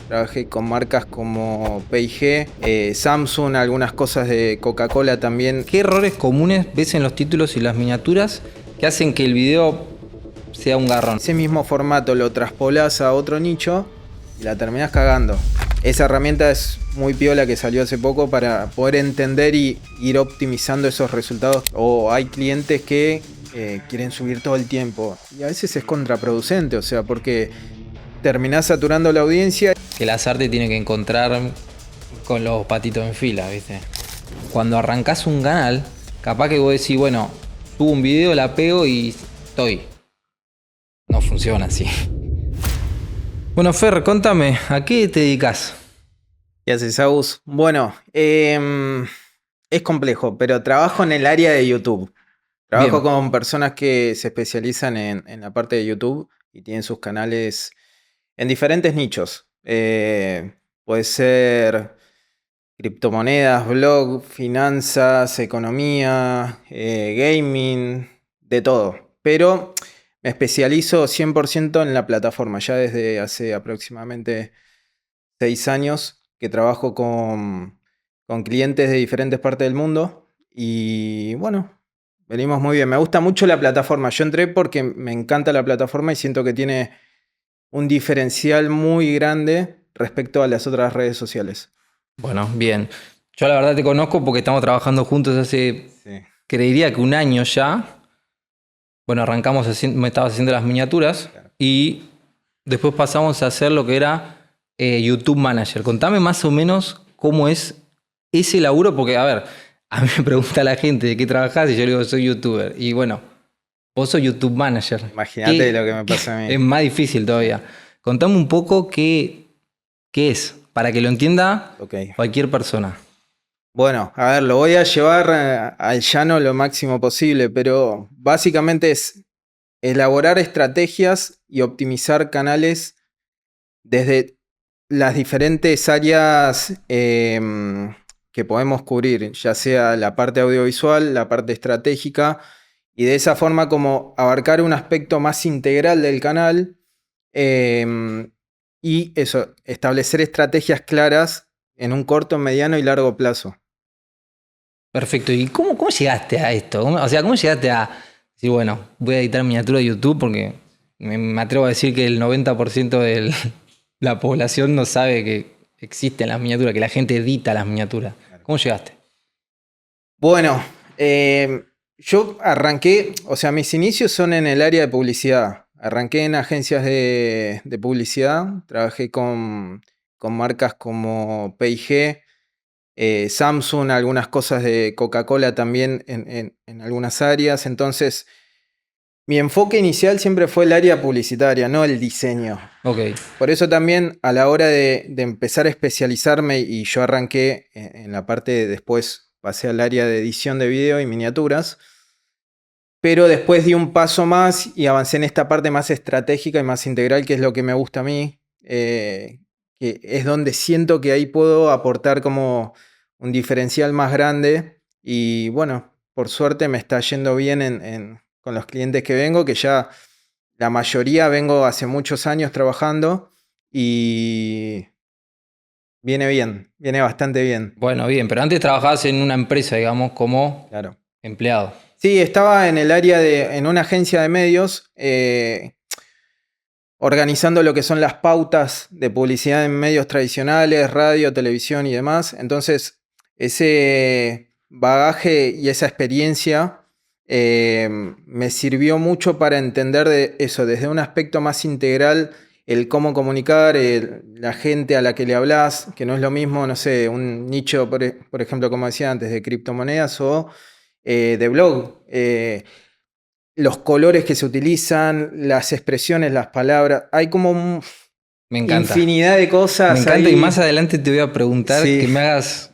Trabajé con marcas como P&G, Samsung, algunas cosas de Coca-Cola también. ¿Qué errores comunes ves en los títulos y las miniaturas que hacen que el video sea un garrón? Ese mismo formato lo traspolás a otro nicho y la terminás cagando. Esa herramienta es muy piola que salió hace poco para poder entender y ir optimizando esos resultados. O hay clientes que quieren subir todo el tiempo y a veces es contraproducente, o sea, porque terminás saturando la audiencia. Que las artes tiene que encontrar con los patitos en fila, ¿viste? Cuando arrancás un canal, capaz que vos decís, bueno, subo un video, la pego y estoy. No funciona así. Bueno, Fer, contame, ¿a qué te dedicas? ¿Qué haces, Agus? Bueno, es complejo, pero trabajo en el área de YouTube. Trabajo Bien. con personas que se especializan en la parte de YouTube y tienen sus canales en diferentes nichos. Puede ser criptomonedas, blog, finanzas, economía, gaming, de todo. Pero me especializo 100% en la plataforma. Ya desde hace aproximadamente 6 años que trabajo con clientes de diferentes partes del mundo. Y bueno, venimos muy bien. Me gusta mucho la plataforma. Yo entré porque me encanta la plataforma y siento que tiene un diferencial muy grande respecto a las otras redes sociales. Bueno, bien. Yo la verdad te conozco porque estamos trabajando juntos hace, Sí. creería que un año ya. Bueno, arrancamos, me estabas haciendo las miniaturas Claro. y después pasamos a hacer lo que era YouTube Manager. Contame más o menos cómo es ese laburo, porque a ver, a mí me pregunta la gente de qué trabajás y yo le digo soy youtuber. Y bueno, vos sos YouTube Manager. Imagínate lo que me pasa a mí. Es más difícil todavía. Contame un poco qué es, para que lo entienda Ok. cualquier persona. Bueno, a ver, lo voy a llevar al llano lo máximo posible, pero básicamente es elaborar estrategias y optimizar canales desde las diferentes áreas que podemos cubrir, ya sea la parte audiovisual, la parte estratégica, y de esa forma como abarcar un aspecto más integral del canal y eso, establecer estrategias claras en un corto, mediano y largo plazo. Perfecto. ¿Y cómo llegaste a esto? O sea, ¿cómo llegaste a decir, bueno, voy a editar miniatura de YouTube? Porque me atrevo a decir que el 90% de la población no sabe que existen las miniaturas, que la gente edita las miniaturas. ¿Cómo llegaste? Bueno, yo arranqué, o sea, mis inicios son en el área de publicidad. Arranqué en agencias de publicidad, trabajé con marcas como P&G, Samsung, algunas cosas de Coca-Cola también en algunas áreas. Entonces, mi enfoque inicial siempre fue el área publicitaria, no el diseño. Ok. Por eso también a la hora de empezar a especializarme y yo arranqué en la parte después pasé al área de edición de video y miniaturas, pero después di un paso más y avancé en esta parte más estratégica y más integral, que es lo que me gusta a mí, que es donde siento que ahí puedo aportar como un diferencial más grande y bueno, por suerte me está yendo bien con los clientes que vengo, que ya la mayoría vengo hace muchos años trabajando y viene bien, viene bastante bien. Bueno, bien, pero antes trabajabas en una empresa, digamos, como Claro. empleado. Sí, estaba en el área en una agencia de medios, organizando lo que son las pautas de publicidad en medios tradicionales, radio, televisión y demás. Entonces, ese bagaje y esa experiencia me sirvió mucho para entender de eso, desde un aspecto más integral, el cómo comunicar, la gente a la que le hablas, que no es lo mismo, no sé, un nicho, por ejemplo, como decía antes, de criptomonedas o de blog. Los colores que se utilizan, las expresiones, las palabras. Hay como Me encanta. infinidad de cosas. Me encanta ahí. y más adelante te voy a preguntar Sí. que me hagas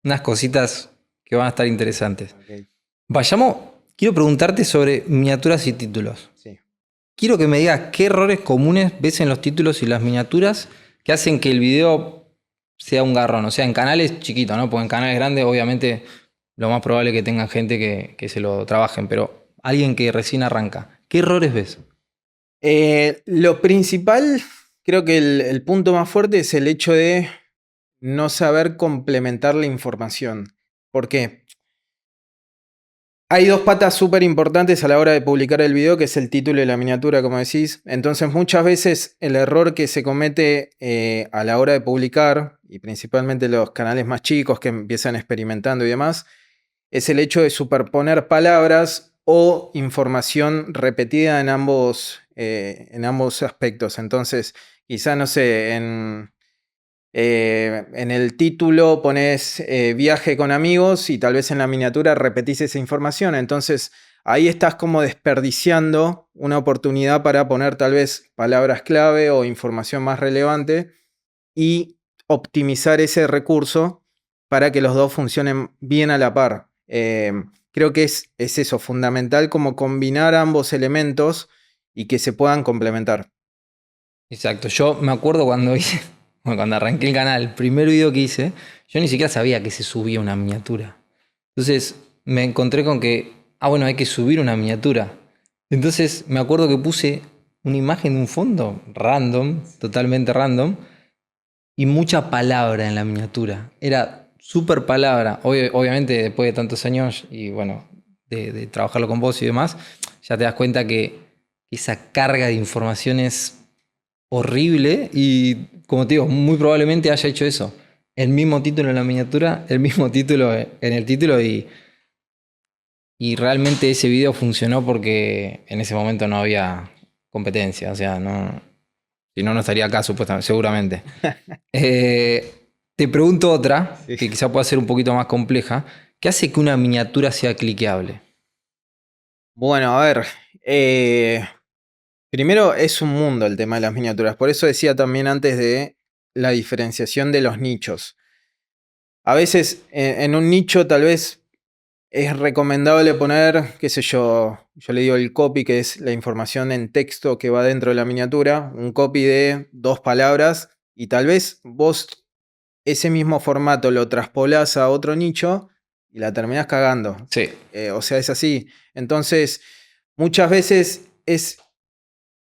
unas cositas que van a estar interesantes. Okay. Vayamos, quiero preguntarte sobre miniaturas y títulos. Sí. Quiero que me digas qué errores comunes ves en los títulos y las miniaturas que hacen que el video sea un garrón. O sea, en canales chiquitos, ¿no? Porque en canales grandes, obviamente, lo más probable es que tengan gente que se lo trabajen. Pero alguien que recién arranca, ¿qué errores ves? Lo principal creo que el punto más fuerte es el hecho de no saber complementar la información. ¿Por qué? Hay dos patas súper importantes a la hora de publicar el video, que es el título y la miniatura, como decís. Entonces, muchas veces el error que se comete a la hora de publicar, y principalmente los canales más chicos que empiezan experimentando y demás, es el hecho de superponer palabras o información repetida en ambos aspectos. Entonces, quizá, no sé, en el título pones viaje con amigos y tal vez en la miniatura repetís esa información. Entonces ahí estás como desperdiciando una oportunidad para poner tal vez palabras clave o información más relevante y optimizar ese recurso para que los dos funcionen bien a la par. Creo que es eso, fundamental como combinar ambos elementos y que se puedan complementar. Exacto, yo me acuerdo cuando hice, bueno, cuando arranqué el canal, el primer video que hice, yo ni siquiera sabía que se subía una miniatura. Entonces me encontré con que, bueno, hay que subir una miniatura. Entonces me acuerdo que puse una imagen de un fondo random, totalmente random, y mucha palabra en la miniatura. Era súper palabra. Obviamente después de tantos años y bueno, de trabajarlo con vos y demás, ya te das cuenta que esa carga de información es horrible y, como te digo, muy probablemente haya hecho eso. El mismo título en la miniatura, el mismo título en el título y realmente ese video funcionó porque en ese momento no había competencia. O sea, no, si no, no estaría acá supuestamente, seguramente. Te pregunto otra, Sí. que quizá pueda ser un poquito más compleja. ¿Qué hace que una miniatura sea cliqueable? Bueno, a ver. Primero es un mundo el tema de las miniaturas. Por eso decía también antes de la diferenciación de los nichos. A veces en un nicho tal vez es recomendable poner, qué sé yo le digo el copy, que es la información en texto que va dentro de la miniatura, un copy de 2 palabras y tal vez vos ese mismo formato lo traspolás a otro nicho y la terminás cagando. Sí, O sea, es así. Entonces, muchas veces es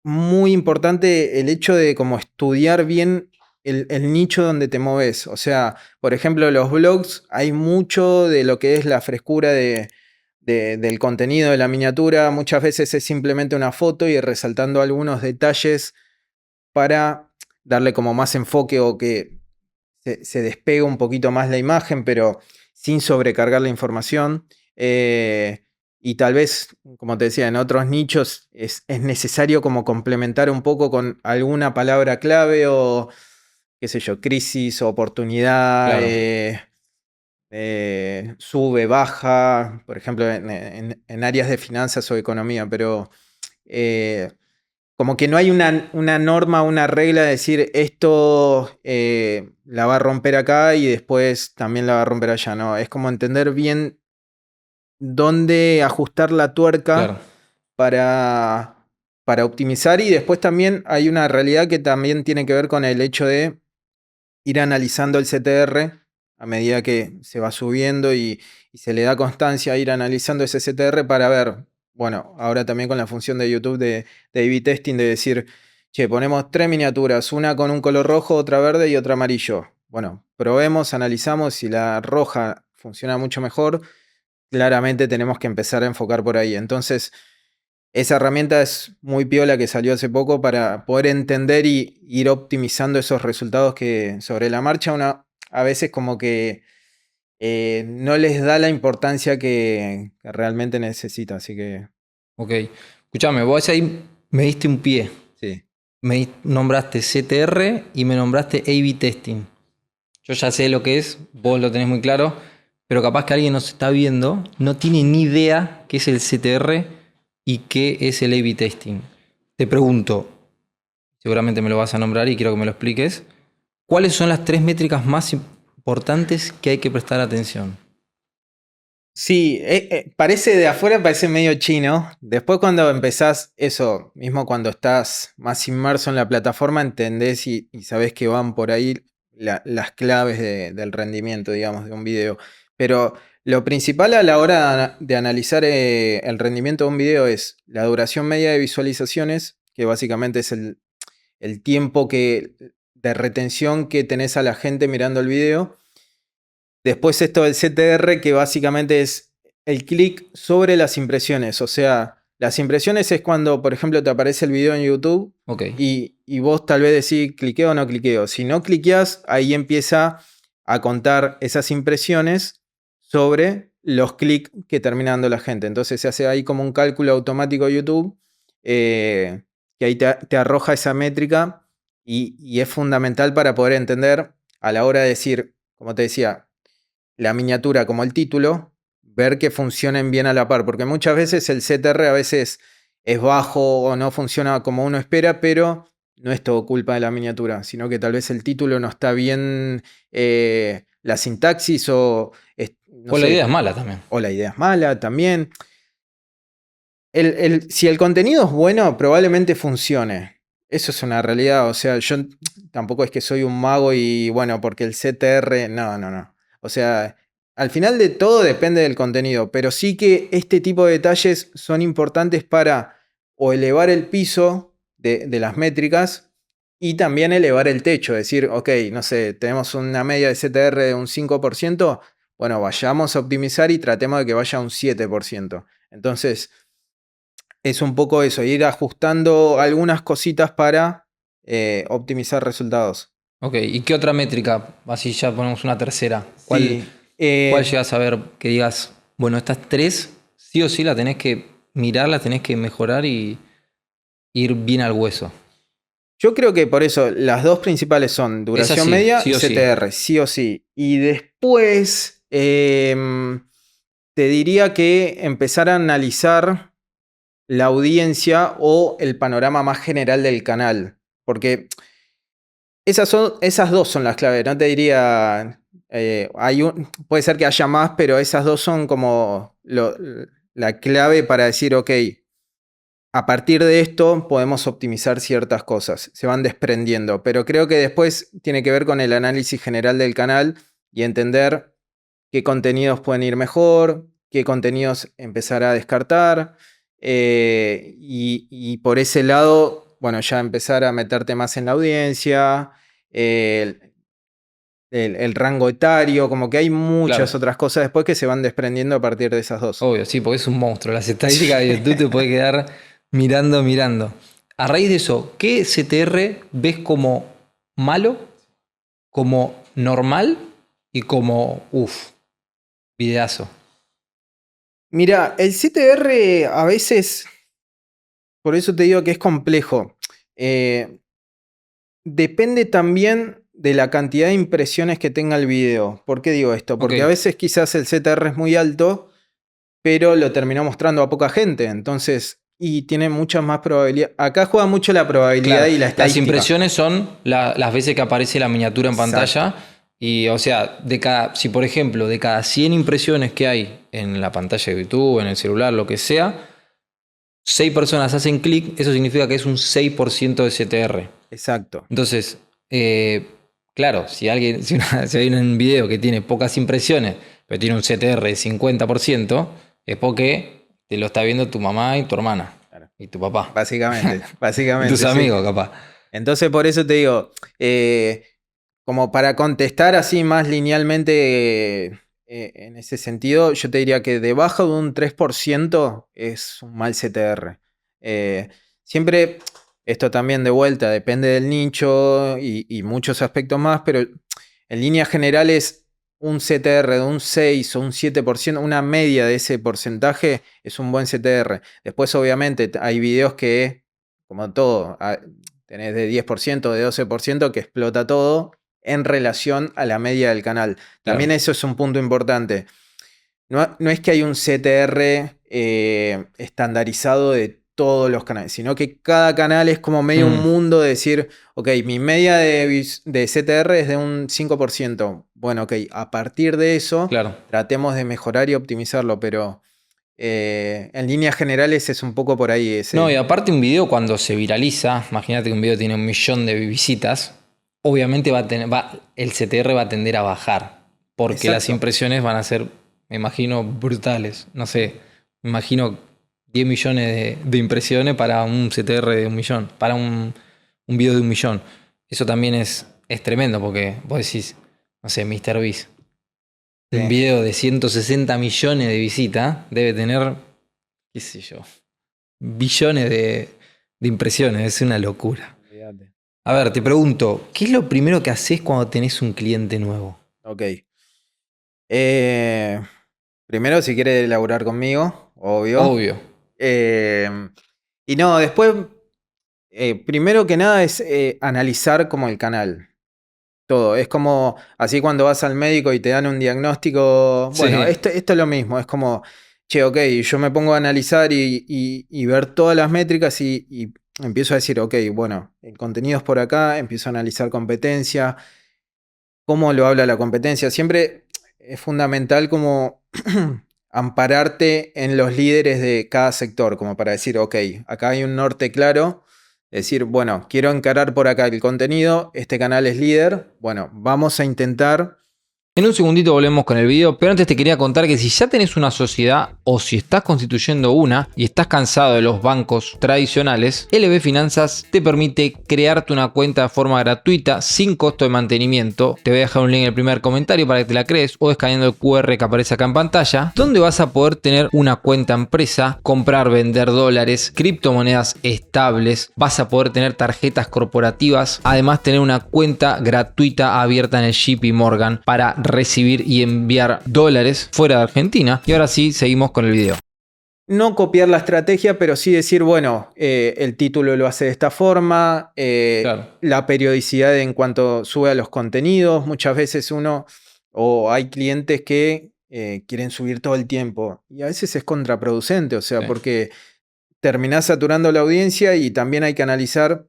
muy importante el hecho de como estudiar bien el nicho donde te moves. O sea, por ejemplo, los blogs, hay mucho de lo que es la frescura del contenido de la miniatura. Muchas veces es simplemente una foto y resaltando algunos detalles para darle como más enfoque o que se despega un poquito más la imagen, pero sin sobrecargar la información. Y tal vez, como te decía, en otros nichos es necesario como complementar un poco con alguna palabra clave o, qué sé yo, crisis, oportunidad, claro. sube, baja, por ejemplo, en áreas de finanzas o economía, pero eh, como que no hay una norma, una regla de decir esto la va a romper acá y después también la va a romper allá, ¿no? Es como entender bien dónde ajustar la tuerca Claro. para, para optimizar y después también hay una realidad que también tiene que ver con el hecho de ir analizando el CTR a medida que se va subiendo y se le da constancia a ir analizando ese CTR para ver, bueno, ahora también con la función de YouTube de A/B testing, de decir, che, ponemos 3 miniaturas, una con un color rojo, otra verde y otra amarillo. Bueno, probemos, analizamos, si la roja funciona mucho mejor, claramente tenemos que empezar a enfocar por ahí. Entonces, esa herramienta es muy piola que salió hace poco para poder entender y ir optimizando esos resultados que sobre la marcha una a veces como que no les da la importancia que realmente necesita. Así que Ok. Escuchame, vos ahí me diste un pie. sí. Nombraste CTR y me nombraste A/B testing. Yo ya sé lo que es, vos lo tenés muy claro, pero capaz que alguien nos está viendo, no tiene ni idea qué es el CTR y qué es el A/B testing. Te pregunto, seguramente me lo vas a nombrar y quiero que me lo expliques. ¿Cuáles son las 3 métricas más importantes que hay que prestar atención? Sí, parece de afuera, parece medio chino. Después cuando empezás eso, mismo cuando estás más inmerso en la plataforma, entendés y sabés que van por ahí las claves del rendimiento, digamos, de un video. Pero lo principal a la hora de analizar el rendimiento de un video es la duración media de visualizaciones, que básicamente es el tiempo de retención que tenés a la gente mirando el video. Después esto del CTR, que básicamente es el clic sobre las impresiones. O sea, las impresiones es cuando, por ejemplo, te aparece el video en YouTube Ok. y vos tal vez decís cliqueo o no cliqueo. Si no cliqueas, ahí empieza a contar esas impresiones sobre los clics que termina dando la gente. Entonces se hace ahí como un cálculo automático YouTube que ahí te arroja esa métrica y es fundamental para poder entender a la hora de decir, como te decía, la miniatura como el título, ver que funcionen bien a la par, porque muchas veces el CTR a veces es bajo o no funciona como uno espera, pero no es todo culpa de la miniatura, sino que tal vez el título no está bien, la sintaxis no O la sé, idea es mala también. o la idea es mala también. Si el contenido es bueno, probablemente funcione. Eso es una realidad. O sea, yo tampoco es que soy un mago y bueno, porque el CTR, no, no, no. O sea, al final de todo depende del contenido, pero sí que este tipo de detalles son importantes para o elevar el piso de las métricas y también elevar el techo. Decir, ok, no sé, tenemos una media de CTR de un 5%, bueno, vayamos a optimizar y tratemos de que vaya a un 7%. Entonces es un poco eso, ir ajustando algunas cositas para optimizar resultados. Ok, ¿y qué otra métrica? Así ya ponemos una tercera. Sí, ¿Cuál llegas a ver que digas, bueno, estas tres sí o sí la tenés que mirar, la tenés que mejorar y ir bien al hueso? yo creo que por eso las dos principales son Esa duración sí, media sí y o sí. CTR, sí o sí. Y después te diría que empezar a analizar la audiencia o el panorama más general del canal. Porque esas dos son las claves. No te diría. Puede ser que haya más, pero esas dos son como la clave para decir, ok, a partir de esto podemos optimizar ciertas cosas. Se van desprendiendo. Pero creo que después tiene que ver con el análisis general del canal y entender qué contenidos pueden ir mejor, qué contenidos empezar a descartar. Y por ese lado, bueno, ya empezar a meterte más en la audiencia, el, el rango etario, como que hay Claro, muchas otras cosas después que se van desprendiendo a partir de esas dos. obvio, sí, porque es un monstruo. Las estadísticas de YouTube te puede quedar mirando, mirando. A raíz de eso, ¿qué CTR ves como malo, como normal y como, videazo? Mira, el CTR a veces, por eso te digo que es complejo. Eh, Depende también de la cantidad de impresiones que tenga el video. ¿Por qué digo esto? Ok, Porque a veces quizás el CTR es muy alto, pero lo terminó mostrando a poca gente. Entonces, y tiene muchas más probabilidades. Acá juega mucho la probabilidad claro. y la Las estadística. impresiones son las veces que aparece la miniatura en Exacto. pantalla. Y, o sea, si por ejemplo, de cada 100 impresiones que hay en la pantalla de YouTube, en el celular, lo que sea, 6 personas hacen clic, eso significa que es un 6% de CTR. Exacto. Entonces, claro, si si hay un video que tiene pocas impresiones, pero tiene un CTR de 50%, es porque te lo está viendo tu mamá y tu hermana. Claro. Y tu papá. Básicamente, Y tus básicamente, sí. amigos, capaz. Entonces, por eso te digo, como para contestar así más linealmente en ese sentido, yo te diría que debajo de un 3% es un mal CTR. Siempre, esto también de vuelta, depende del nicho y muchos aspectos más, pero en líneas generales, un CTR de un 6 o un 7%, una media de ese porcentaje es un buen CTR. Después, obviamente, hay videos que, como todo, tenés de 10%, de 12% que explota todo en relación a la media del canal. Claro. También eso es un punto importante. No es que hay un CTR estandarizado de todos los canales, sino que cada canal es como medio un mundo de decir, ok, mi media de CTR es de un 5%. Bueno, ok, a partir de eso Claro. tratemos de mejorar y optimizarlo, pero en líneas generales es un poco por ahí No, y ese. aparte un video cuando se viraliza, imagínate que un video tiene 1 millón de visitas, obviamente el CTR va a tender a bajar, porque las Exacto. impresiones van a ser, me imagino, brutales. No sé, me imagino 10 millones de impresiones para un CTR de 1 millón, para un video de 1 millón. Eso también es tremendo porque vos decís, no sé, MrBeast. Un Sí, video de 160 millones de visitas debe tener, qué sé yo, billones de impresiones. Es una locura. olvídate. A ver, te pregunto, ¿qué es lo primero que haces cuando tenés un cliente nuevo? Ok. Eh, Primero, si quiere elaborar conmigo, obvio. Obvio. Eh, y no, después, primero que nada es analizar como el canal. Todo. Es como así cuando vas al médico y te dan un diagnóstico. Bueno, Sí. esto es lo mismo. Es como, che, ok, yo me pongo a analizar y ver todas las métricas y empiezo a decir, ok, bueno, el contenido es por acá, empiezo a analizar competencia, cómo lo habla la competencia. Siempre es fundamental como ampararte en los líderes de cada sector, como para decir, ok, acá hay un norte claro. Decir, bueno, quiero encarar por acá el contenido, este canal es líder, bueno, vamos a intentar. En un segundito volvemos con el video, pero antes te quería contar que si ya tenés una sociedad o si estás constituyendo una y estás cansado de los bancos tradicionales, LB Finanzas te permite crearte una cuenta de forma gratuita sin costo de mantenimiento. Te voy a dejar un link en el primer comentario para que te la crees o escaneando el QR que aparece acá en pantalla, donde vas a poder tener una cuenta empresa, comprar, vender dólares, criptomonedas estables, vas a poder tener tarjetas corporativas, además tener una cuenta gratuita abierta en el JP Morgan para recibir y enviar dólares fuera de Argentina. Y ahora sí, seguimos con el video. No copiar la estrategia, pero sí decir, bueno, el título lo hace de esta forma, Claro. la periodicidad en cuanto sube a los contenidos. Muchas veces o hay clientes que quieren subir todo el tiempo y a veces es contraproducente, o sea, Sí. porque terminás saturando la audiencia y también hay que analizar.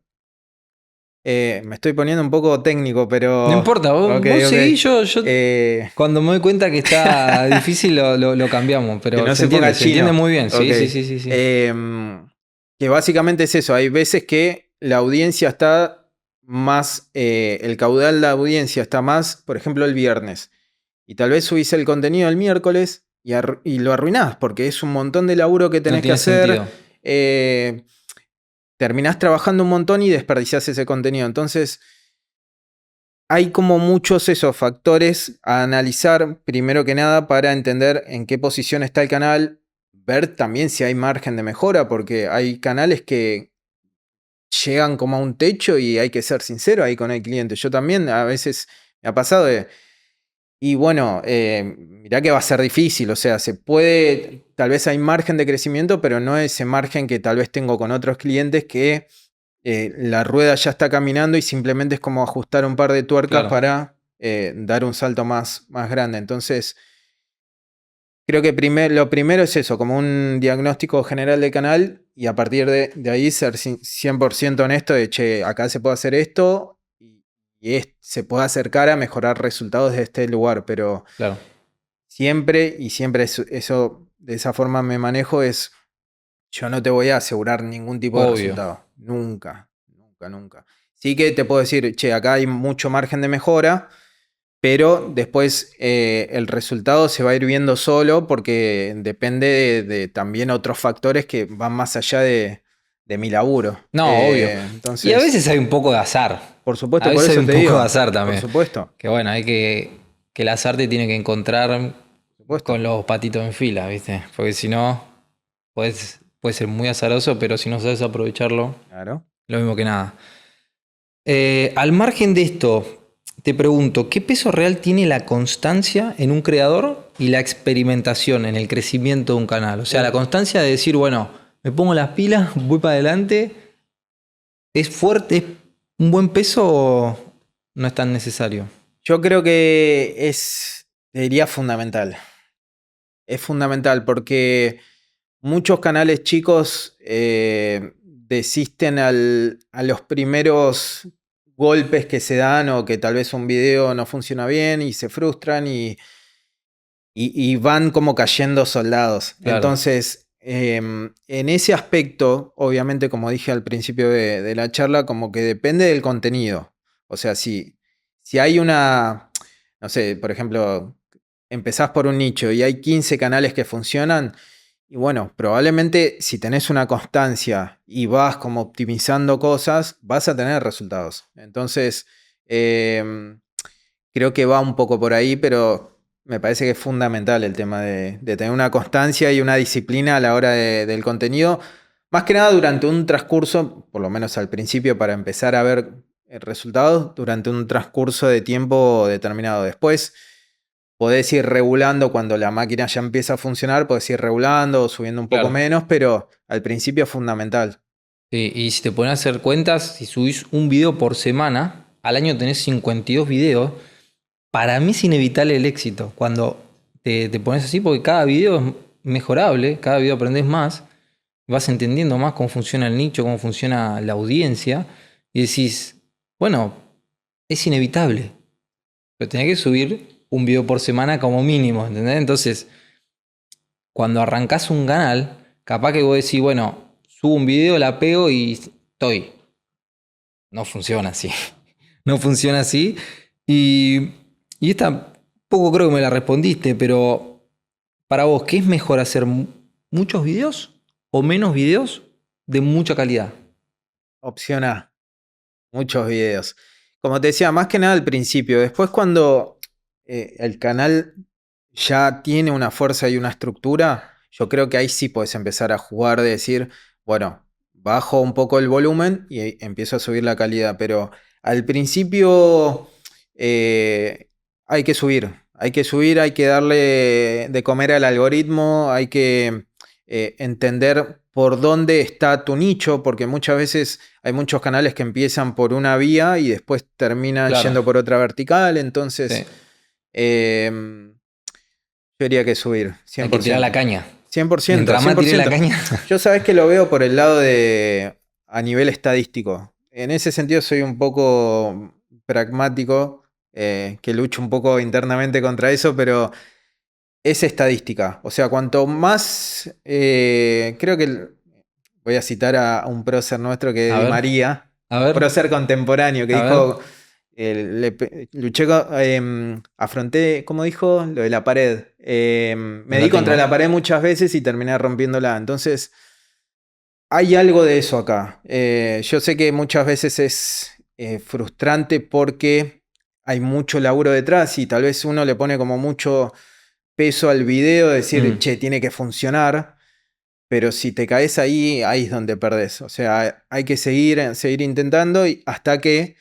Me estoy poniendo un poco técnico, No pero. importa, Ok, vos seguí, ok. yo Eh, cuando me doy cuenta que está difícil lo cambiamos, que pero no se ponga se entiende chino. muy bien, Ok. sí, sí, sí, sí, sí. Que básicamente es eso. Hay veces que la audiencia está más. El caudal de la audiencia está más, por ejemplo, el viernes. Y tal vez subís el contenido el miércoles y lo arruinás, porque es un montón de laburo que No tenés que tiene hacer. sentido. eh, Terminás trabajando un montón y desperdiciás ese contenido. Entonces, hay como muchos esos factores a analizar, primero que nada, para entender en qué posición está el canal, ver también si hay margen de mejora, porque hay canales que llegan como a un techo y hay que ser sincero ahí con el cliente. Yo también a veces me ha pasado y bueno, mirá que va a ser difícil, o sea, se puede, tal vez hay margen de crecimiento, pero no ese margen que tal vez tengo con otros clientes que la rueda ya está caminando y simplemente es como ajustar un par de tuercas Claro. para dar un salto más grande. Entonces, creo que lo primero es eso, como un diagnóstico general del canal y a partir de ahí ser 100% honesto de, che, acá se puede hacer esto se puede acercar a mejorar resultados de este lugar, pero Claro. siempre eso, de esa forma me manejo es, yo no te voy a asegurar ningún tipo de Obvio. resultado. Nunca, nunca, nunca. Sí que te puedo decir, che, acá hay mucho margen de mejora, pero después el resultado se va a ir viendo solo porque depende de también otros factores que van más allá de mi laburo. No, obvio. Y a Entonces, veces hay un poco de azar. por A supuesto, por veces hay eso un te poco de digo, azar por también. supuesto, Que bueno, hay que el azar te tiene que encontrar por supuesto. con los patitos en fila, ¿viste? Porque si no, puede ser muy azaroso, pero si no sabes aprovecharlo, Claro. lo mismo que nada. Al margen de esto, te pregunto, ¿qué peso real tiene la constancia en un creador y la experimentación en el crecimiento de un canal? O sea, la constancia de decir, bueno, me pongo las pilas, voy para adelante, ¿es fuerte, es un buen peso o no es tan necesario? Yo creo que te diría fundamental. Es fundamental porque muchos canales chicos desisten a los primeros golpes que se dan o que tal vez un video no funciona bien y se frustran y van como cayendo soldados. Claro, Entonces, en ese aspecto, obviamente, como dije al principio de la charla, como que depende del contenido. O sea, si hay no sé, por ejemplo, empezás por un nicho y hay 15 canales que funcionan, Y bueno, probablemente si tenés una constancia y vas como optimizando cosas, vas a tener resultados. Entonces, em, creo que va un poco por ahí, pero me parece que es fundamental el tema de tener una constancia y una disciplina a la hora del contenido. Más que nada durante un transcurso, por lo menos al principio, para empezar a ver resultados, durante un transcurso de tiempo determinado. Después podés ir regulando cuando la máquina ya empieza a funcionar, podés ir regulando o subiendo un poco Claro. menos, pero al principio es fundamental. Sí, y si te pones a hacer cuentas, si subís un video por semana, al año tenés 52 videos. Para mí es inevitable el éxito cuando te pones así, porque cada video es mejorable, cada video aprendes más, vas entendiendo más cómo funciona el nicho, cómo funciona la audiencia, y decís, bueno, es inevitable, pero tenés que subir un video por semana como mínimo, ¿entendés? Entonces, cuando arrancás un canal, capaz que vos decís, bueno, subo un video, la pego y estoy. No funciona así. No funciona así. Y, y esta poco creo que me la respondiste, pero para vos, ¿qué es mejor hacer muchos videos o menos videos de mucha calidad? Opción A, muchos videos. Como te decía, más que nada al principio. Después cuando el canal ya tiene una fuerza y una estructura, yo creo que ahí sí puedes empezar a jugar de decir, bueno, bajo un poco el volumen y empiezo a subir la calidad. Pero al principio hay que subir. Hay que subir, hay que darle de comer al algoritmo, hay que entender por dónde está tu nicho, porque muchas veces hay muchos canales que empiezan por una vía y después terminan Claro, yendo por otra vertical, entonces sí. yo diría que subir, Hay que tirar la 100%. caña. 100%, Mientras más tires la 100%. caña. Yo sabes que lo veo por el lado de a nivel estadístico. En ese sentido soy un poco pragmático, que lucho un poco internamente contra eso, pero es estadística. O sea, cuanto más, creo que voy a citar a un prócer nuestro que es A Di ver, María, a un ver, prócer contemporáneo que a ver. dijo, luché, afronté, ¿cómo dijo? Lo de la pared. No Me di la contra tengo. la pared muchas veces y terminé rompiéndola. Entonces, hay algo de eso acá. Yo sé que muchas veces es frustrante porque hay mucho laburo detrás y tal vez uno le pone como mucho peso al video, decir, Mm, che, tiene que funcionar, pero si te caes ahí, ahí es donde perdés. O sea, hay que seguir intentando hasta que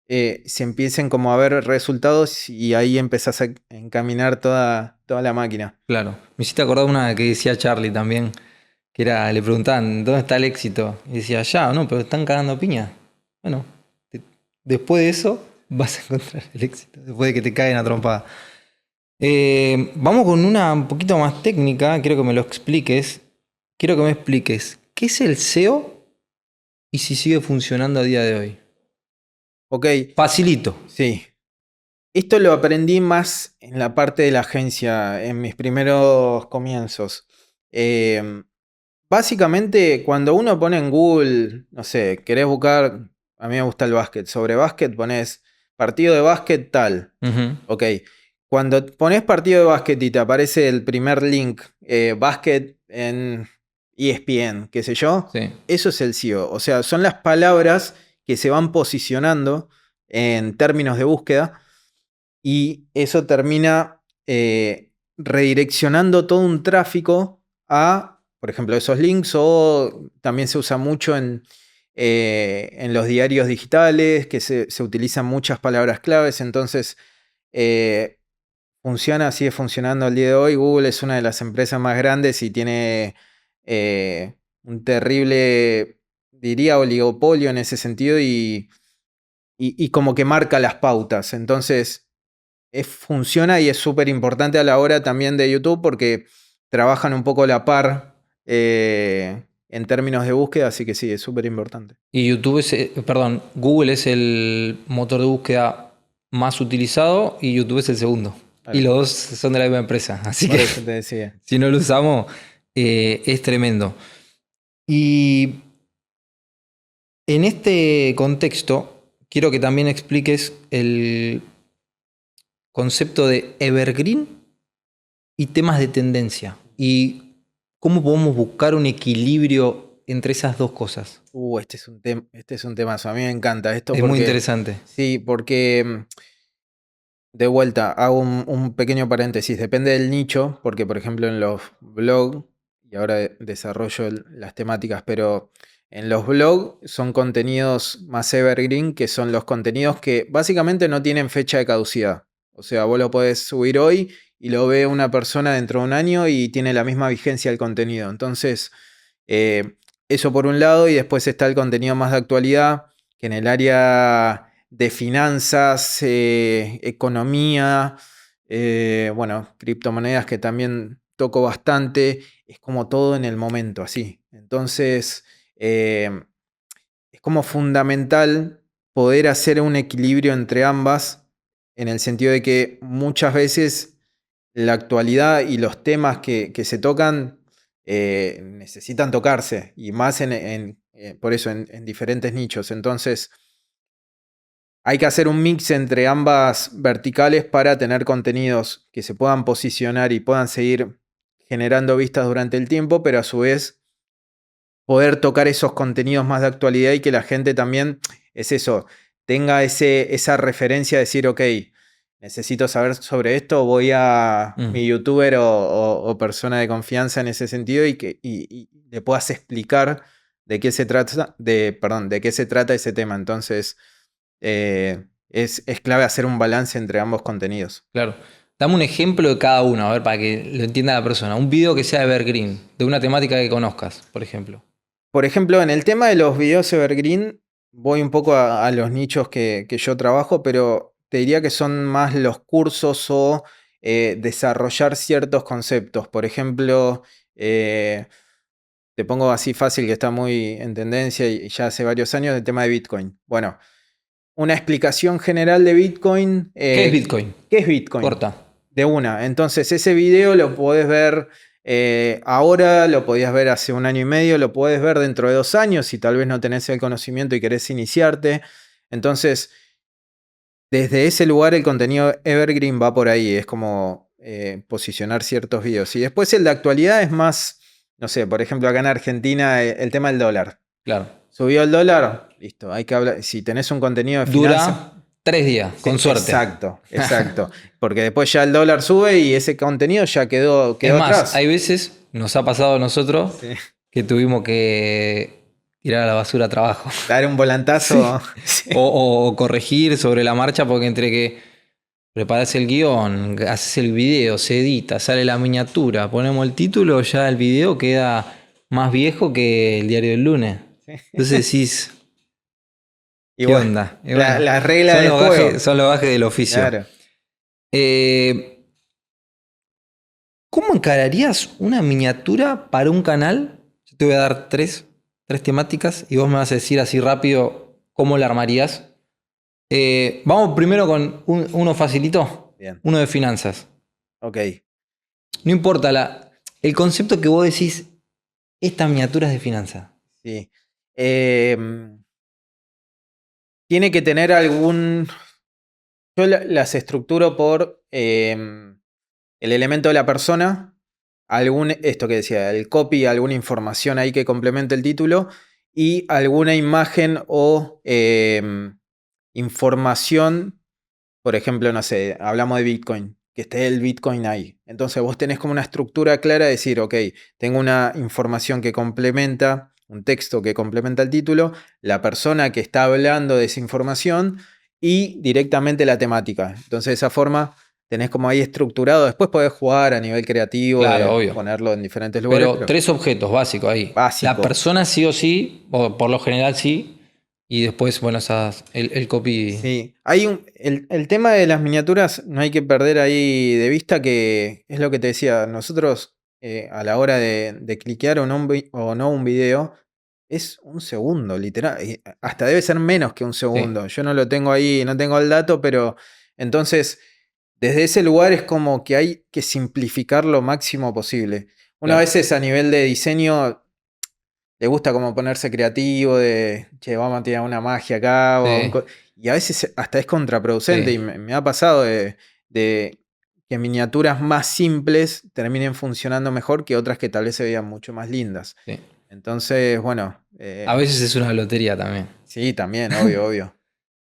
se empiecen como a ver resultados y ahí empezás a encaminar toda la máquina. claro. Me hiciste acordar una que decía Charlie también, que era, le preguntaban, ¿dónde está el éxito? Y decía, ya, no, pero están cagando a piña. Bueno, te- después de eso vas a encontrar el éxito, después de que te caen a trompada. Vamos con una un poquito más técnica, quiero que me lo expliques. Quiero que me expliques, ¿qué es el SEO y si sigue funcionando a día de hoy? Ok, Facilito. sí. Esto lo aprendí más en la parte de la agencia, en mis primeros comienzos. Em, Básicamente, cuando uno pone en Google, no sé, querés buscar, a mí me gusta el básquet, sobre básquet pones partido de básquet tal. Ujú, Ok, cuando pones partido de básquet y te aparece el primer link, básquet en ESPN, qué sé yo, sí, eso es el SEO. O sea, son las palabras que se van posicionando en términos de búsqueda y eso termina redireccionando todo un tráfico a, por ejemplo, esos links o también se usa mucho en los diarios digitales, que se utilizan muchas palabras claves, entonces eh, funciona, sigue funcionando al día de hoy. Google es una de las empresas más grandes y tiene un terrible, diría, oligopolio en ese sentido y como que marca las pautas. Entonces funciona y es súper importante a la hora también de YouTube porque trabajan un poco a la par en términos de búsqueda, así que sí, es súper importante. y YouTube es, perdón, Google es el motor de búsqueda más utilizado y YouTube es el segundo. Y Claro, los dos son de la misma empresa, así por que eso te decía. si no lo usamos es tremendo. Y en este contexto quiero que también expliques el concepto de evergreen y temas de tendencia. Y ¿Cómo podemos buscar un equilibrio entre esas dos cosas? Este es un temazo. A mí me encanta esto Es muy porque, interesante. sí, porque de vuelta, hago un pequeño paréntesis. Depende del nicho, porque por ejemplo en los blogs, y ahora desarrollo las temáticas, pero en los blogs son contenidos más evergreen, que son los contenidos que básicamente no tienen fecha de caducidad. O sea, vos lo podés subir hoy y lo ve una persona dentro de un año y tiene la misma vigencia el contenido. Entonces, eh, eso por un lado, y después está el contenido más de actualidad, que en el área de finanzas, economía, bueno, criptomonedas que también toco bastante, es como todo en el momento, así. Entonces, es como fundamental poder hacer un equilibrio entre ambas, en el sentido de que muchas veces la actualidad y los temas que se tocan necesitan tocarse, y más por eso en diferentes nichos. Entonces, hay que hacer un mix entre ambas verticales para tener contenidos que se puedan posicionar y puedan seguir generando vistas durante el tiempo, pero a su vez poder tocar esos contenidos más de actualidad y que la gente también, es eso, tenga esa referencia de decir, ok, necesito saber sobre esto, voy a Mm, mi youtuber o persona de confianza en ese sentido y le puedas explicar de qué se trata, perdón, de qué se trata ese tema. Entonces, es clave hacer un balance entre ambos contenidos. claro. Dame un ejemplo de cada uno, a ver, para que lo entienda la persona. Un video que sea evergreen, de una temática que conozcas, por ejemplo. Por ejemplo, en el tema de los videos evergreen, voy un poco a los nichos que yo trabajo, pero te diría que son más los cursos o desarrollar ciertos conceptos. Por ejemplo, eh, te pongo así fácil, que está muy en tendencia y ya hace varios años, el tema de Bitcoin. Bueno, una explicación general de Bitcoin. ¿Qué es Bitcoin? ¿Qué es Bitcoin? Corta. De una. Entonces, ese video lo podés ver ahora, lo podías ver hace un año y medio, lo podés ver dentro de 2 años si tal vez no tenés el conocimiento y querés iniciarte. Entonces, desde ese lugar el contenido evergreen va por ahí. Es como posicionar ciertos videos. Y después el de actualidad es más, no sé, por ejemplo, acá en Argentina, el tema del dólar. Claro. Subió el dólar, listo, hay que hablar. Si tenés un contenido de finanzas. Dura 3 días, Sí, con suerte. exacto, exacto. Porque después ya el dólar sube y ese contenido ya Es quedó más, hay atrás. veces, nos ha pasado a nosotros, Sí. que tuvimos que tirar a la basura trabajo. Dar un volantazo. Sí. Sí. O corregir sobre la marcha, porque entre que preparas el guión, haces el video, se edita, sale la miniatura, ponemos el título, ya el video queda más viejo que el diario del lunes. Entonces decís, Y ¿qué bueno, onda? Y bueno, las reglas del juego. son los gajes del oficio. Claro. Eh, ¿Cómo encararías una miniatura para un canal? Yo te voy a dar tres temáticas y vos me vas a decir así rápido cómo la armarías. Vamos primero con uno facilito, Bien. uno de finanzas. Ok. No importa el concepto que vos decís, esta miniatura es de finanzas. Sí. Em, Tiene que tener algún. Yo las estructuro por el elemento de la persona, esto que decía, el copy, alguna información ahí que complemente el título y alguna imagen o información. Por ejemplo, no sé, hablamos de Bitcoin, que esté el Bitcoin ahí. Entonces vos tenés como una estructura clara de decir, ok, tengo una información que complementa, un texto que complementa el título, la persona que está hablando de esa información y directamente la temática. Entonces de esa forma tenés como ahí estructurado. Después podés jugar a nivel creativo, Claro, de obvio. ponerlo en diferentes lugares, Pero pero 3 objetos básicos ahí. La básico. persona sí o sí, o por lo general sí, y después, bueno, el copy. Sí, el tema de las miniaturas no hay que perder ahí de vista, que es lo que te decía, nosotros a la hora de cliquear o no un video, es un segundo, literal, hasta debe ser menos que un Sí, segundo, yo no lo tengo ahí, no tengo el dato, pero entonces desde ese lugar es como que hay que simplificar lo máximo posible. Una claro. vez a nivel de diseño le gusta como ponerse creativo de, che, vamos a tirar una magia acá. Sí, Y a veces hasta es contraproducente. sí. Y me ha pasado de que miniaturas más simples terminen funcionando mejor que otras que tal vez se vean mucho más lindas. Sí. Entonces, bueno, A veces es una lotería también. sí, también, obvio, obvio.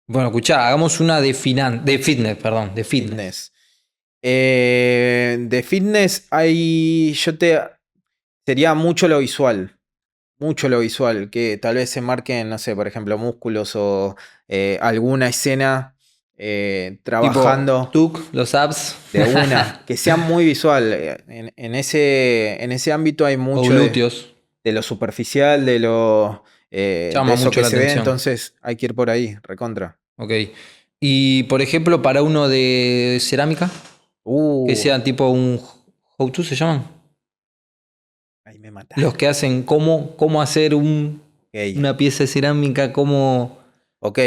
Bueno, escuchá, hagamos una de fitness, perdón, de fitness. Fitness. De fitness sería mucho lo visual. Mucho lo visual, que tal vez se marquen, no sé, por ejemplo, músculos o alguna escena trabajando. Tipo, tuk, los abs. De una, que sea muy visual. En ese ámbito hay O mucho glúteos. de lo superficial, de Llama eso mucho que la se ve, atención. entonces hay que ir por ahí, recontra. Ok. Y por ejemplo, para uno de cerámica, que Uh, sea tipo un how to se llaman. ahí me Los mataste. que hacen cómo hacer Ok, una pieza de cerámica, cómo. ok.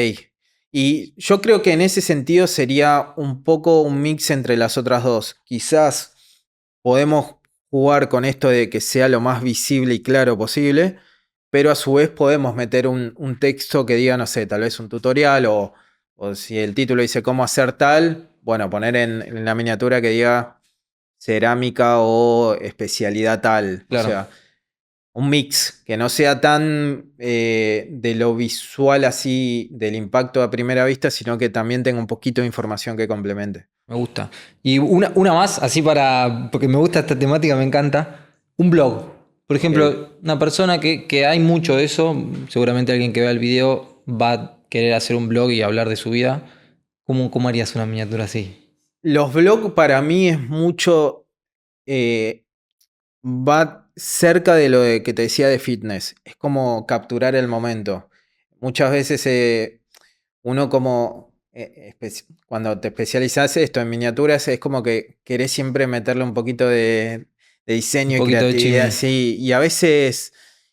Y yo creo que en ese sentido sería un poco un mix entre las otras dos. Quizás podemos jugar con esto de que sea lo más visible y claro posible, pero a su vez podemos meter un texto que diga, no sé, tal vez un tutorial o si el título dice cómo hacer tal, bueno, poner en la miniatura que diga cerámica o especialidad tal. O Claro, sea, un mix que no sea tan de lo visual así, del impacto a primera vista, sino que también tenga un poquito de información que complemente. me gusta. Y una más, así para. Porque me gusta esta temática, me encanta. Un blog. Por Ok. ejemplo, una persona que hay mucho de eso, seguramente alguien que vea el video va a querer hacer un blog y hablar de su vida. ¿Cómo harías una miniatura así? Los blogs para mí es mucho, va cerca de lo que te decía de fitness. Es como capturar el momento. Muchas veces uno como, cuando te especializas esto en miniaturas, es como que querés siempre meterle un poquito de Un diseño y poquito de creatividad, chisme. sí. Y a veces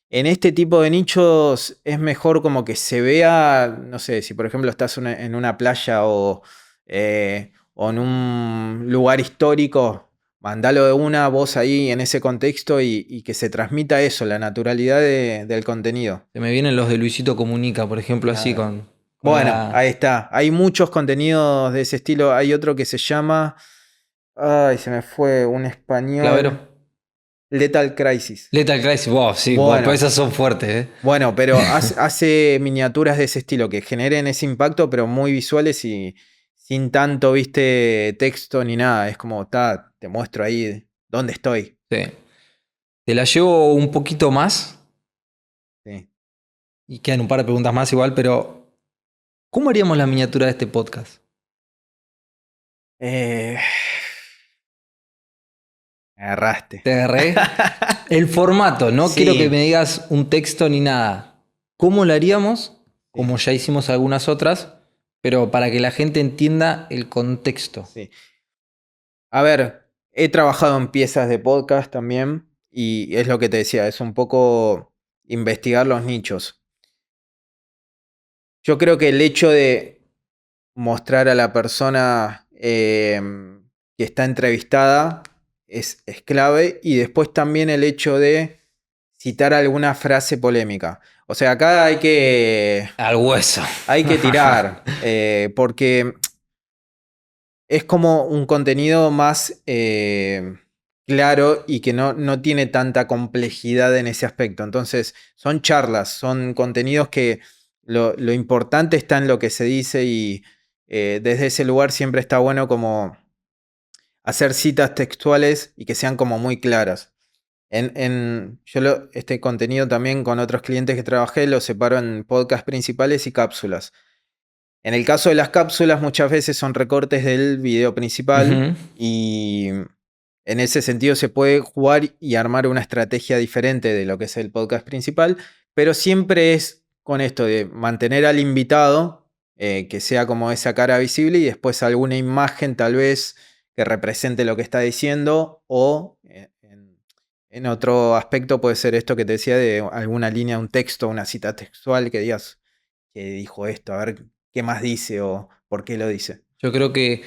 en este tipo de nichos es mejor como que se vea, no sé, si por ejemplo estás en una playa o en un lugar histórico. Mandalo de una voz ahí en ese contexto y que se transmita eso, la naturalidad del contenido. Se me vienen los de Luisito Comunica, por ejemplo, así Claro. con Bueno, ahí la está. Hay muchos contenidos de ese estilo. Hay otro que se llama. Ay, se me fue un clavero. español. Lethal Crisis. Lethal Crisis, wow, sí, wow, pero Bueno, esas son fuertes, ¿eh? pero hace miniaturas de ese estilo que generen ese impacto, pero muy visuales y sin tanto, viste, texto ni nada. Es como, te muestro ahí dónde estoy. Sí. Te la llevo un poquito más Sí. y quedan un par de preguntas más igual, pero ¿cómo haríamos la miniatura de este podcast? Eh, Me agarraste. Te agarré. El formato, no quiero que Sí, me digas un texto ni nada. ¿Cómo lo haríamos? sí, Como ya hicimos algunas otras, pero para que la gente entienda el contexto. sí. A ver, he trabajado en piezas de podcast también y es lo que te decía, es un poco investigar los nichos. Yo creo que el hecho de mostrar a la persona que está entrevistada es clave y después también el hecho de citar alguna frase polémica. O sea, acá Al hueso. hay que tirar, porque es como un contenido más claro y que no tiene tanta complejidad en ese aspecto. Entonces, son charlas, son contenidos que lo importante está en lo que se dice y desde ese lugar siempre está bueno como hacer citas textuales y que sean como muy claras. Este contenido también con otros clientes que trabajé lo separo en podcasts principales y cápsulas. En el caso de las cápsulas, muchas veces son recortes del video principal Ujú. y en ese sentido se puede jugar y armar una estrategia diferente de lo que es el podcast principal, pero siempre es con esto de mantener al invitado, que sea como esa cara visible y después alguna imagen tal vez que represente lo que está diciendo o en otro aspecto puede ser esto que te decía de alguna línea, un texto, una cita textual que digas que dijo esto, a ver qué más dice o por qué lo dice. Yo creo que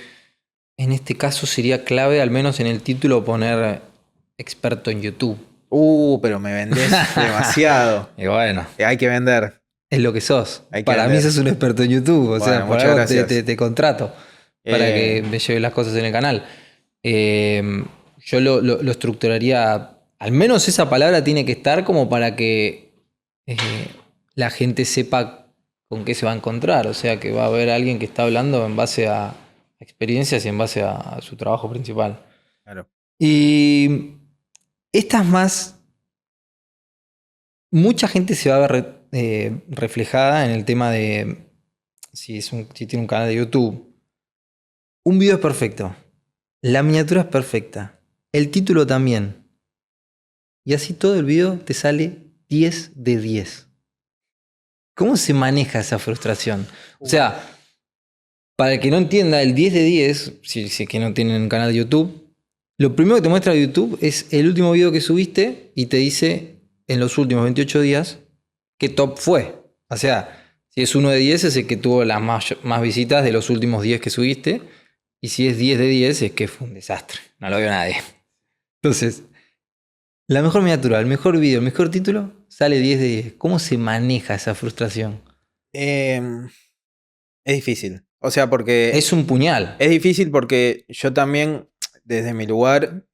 en este caso sería clave, al menos en el título, poner experto en YouTube. Pero me vendés demasiado. Y bueno, Hay que vender, es lo que sos. hay que Para mí vender. sos un experto en YouTube, o sea, Bueno, por muchas algo gracias. te contrato para Eh, que me lleves las cosas en el canal. Yo lo estructuraría, al menos esa palabra tiene que estar como para que eh, la gente sepa con qué se va a encontrar. O sea, que va a haber alguien que está hablando en base a experiencias y en base a su trabajo principal. Claro. Y estas más, mucha gente se va a ver reflejada en el tema de si tiene un canal de YouTube. Un video es perfecto. La miniatura es perfecta. El título también. Y así todo el video te sale 10 de 10. ¿Cómo se maneja esa frustración? O sea, para el que no entienda, el 10 de 10, si es que no tienen un canal de YouTube, lo primero que te muestra YouTube es el último video que subiste y te dice en los últimos 28 días qué top fue. O sea, si es 1 de 10 es el que tuvo las más visitas de los últimos 10 que subiste. Y si es 10 de 10 es que fue un desastre. No lo vio nadie. Entonces, la mejor miniatura, el mejor video, el mejor título, sale 10 de 10. ¿Cómo se maneja esa frustración? Es difícil. O sea, porque Es un puñal. es difícil porque yo también, desde mi lugar,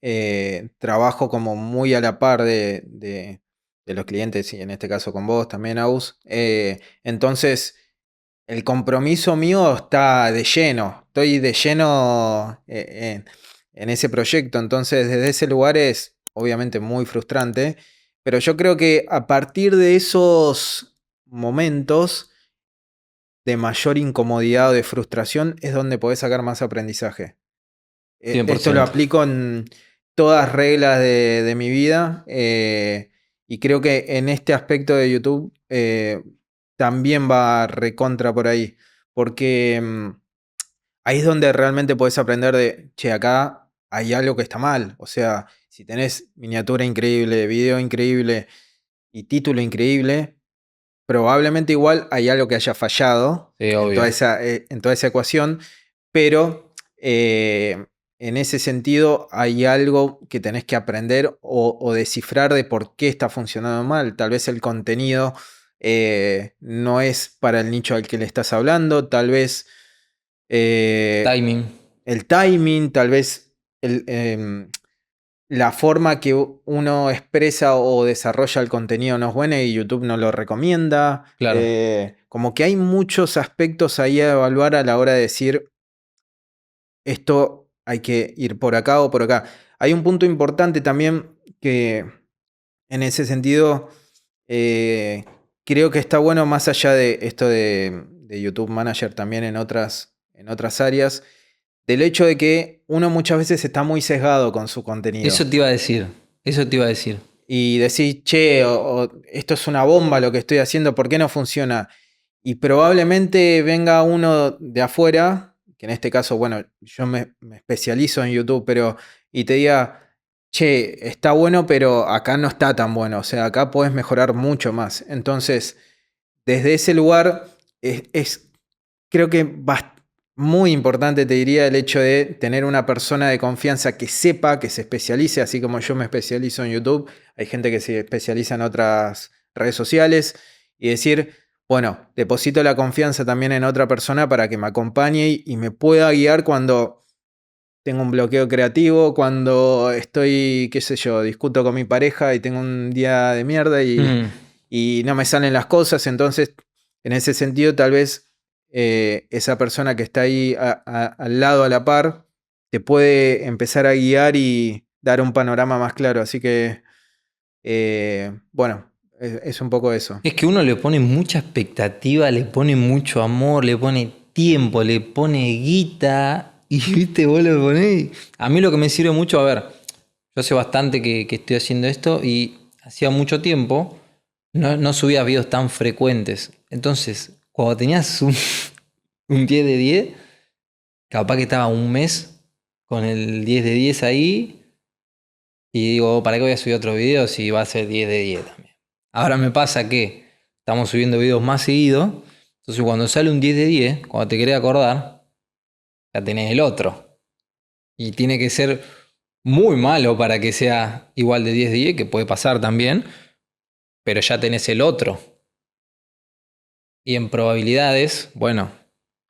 trabajo como muy a la par de los clientes, y en este caso con vos también, Aus. Entonces, el compromiso mío está de lleno. Estoy de lleno en ese proyecto. Entonces, desde ese lugar es obviamente muy frustrante. Pero yo creo que a partir de esos momentos de mayor incomodidad o de frustración es donde podés sacar más aprendizaje. Esto lo 100%. aplico en todas reglas de mi vida, y creo que en este aspecto de YouTube también va recontra por ahí, porque ahí es donde realmente podés aprender de, che, acá hay algo que está mal. O sea, si tenés miniatura increíble, video increíble y título increíble, probablemente igual hay algo que haya fallado Sí, en obvio. en toda esa ecuación, pero en ese sentido hay algo que tenés que aprender o descifrar de por qué está funcionando mal. Tal vez el contenido no es para el nicho al que le estás hablando, tal vez Timing. el timing, tal vez la forma que uno expresa o desarrolla el contenido no es buena y YouTube no lo recomienda. Claro. Como que hay muchos aspectos ahí a evaluar a la hora de decir esto hay que ir por acá o por acá. Hay un punto importante también que en ese sentido eh, creo que está bueno más allá de esto de YouTube Manager también en otras áreas, del hecho de que uno muchas veces está muy sesgado con su contenido. Eso te iba a decir. Eso te iba a decir. Y decís, che, o esto es una bomba lo que estoy haciendo, ¿por qué no funciona? Y probablemente venga uno de afuera, que en este caso, bueno, yo me especializo en YouTube, pero y te diga, che, está bueno, pero acá no está tan bueno, o sea, acá puedes mejorar mucho más. Entonces, desde ese lugar creo que muy importante, te diría, el hecho de tener una persona de confianza que sepa, que se especialice, así como yo me especializo en YouTube, hay gente que se especializa en otras redes sociales, y decir, bueno, deposito la confianza también en otra persona para que me acompañe y me pueda guiar cuando tengo un bloqueo creativo, cuando estoy, qué sé yo, discuto con mi pareja y tengo un día de mierda Mm. y no me salen las cosas. Entonces, en ese sentido, tal vez esa persona que está ahí al lado, a la par, te puede empezar a guiar y dar un panorama más claro. Así que, bueno, es un poco eso. Es que uno le pone mucha expectativa, le pone mucho amor, le pone tiempo, le pone guita. Y viste, vos lo ponés. A mí lo que me sirve mucho, a ver, yo hace bastante que estoy haciendo esto y hacía mucho tiempo no subía videos tan frecuentes. Entonces, cuando tenías un 10 de 10, capaz que estaba un mes con el 10 de 10 ahí y digo, ¿para qué voy a subir otro video si va a ser 10 de 10 también? Ahora me pasa que estamos subiendo videos más seguido, entonces cuando sale un 10 de 10, cuando te querés acordar, ya tenés el otro. Y tiene que ser muy malo para que sea igual de 10 de 10, que puede pasar también, pero ya tenés el otro. Y en probabilidades, bueno,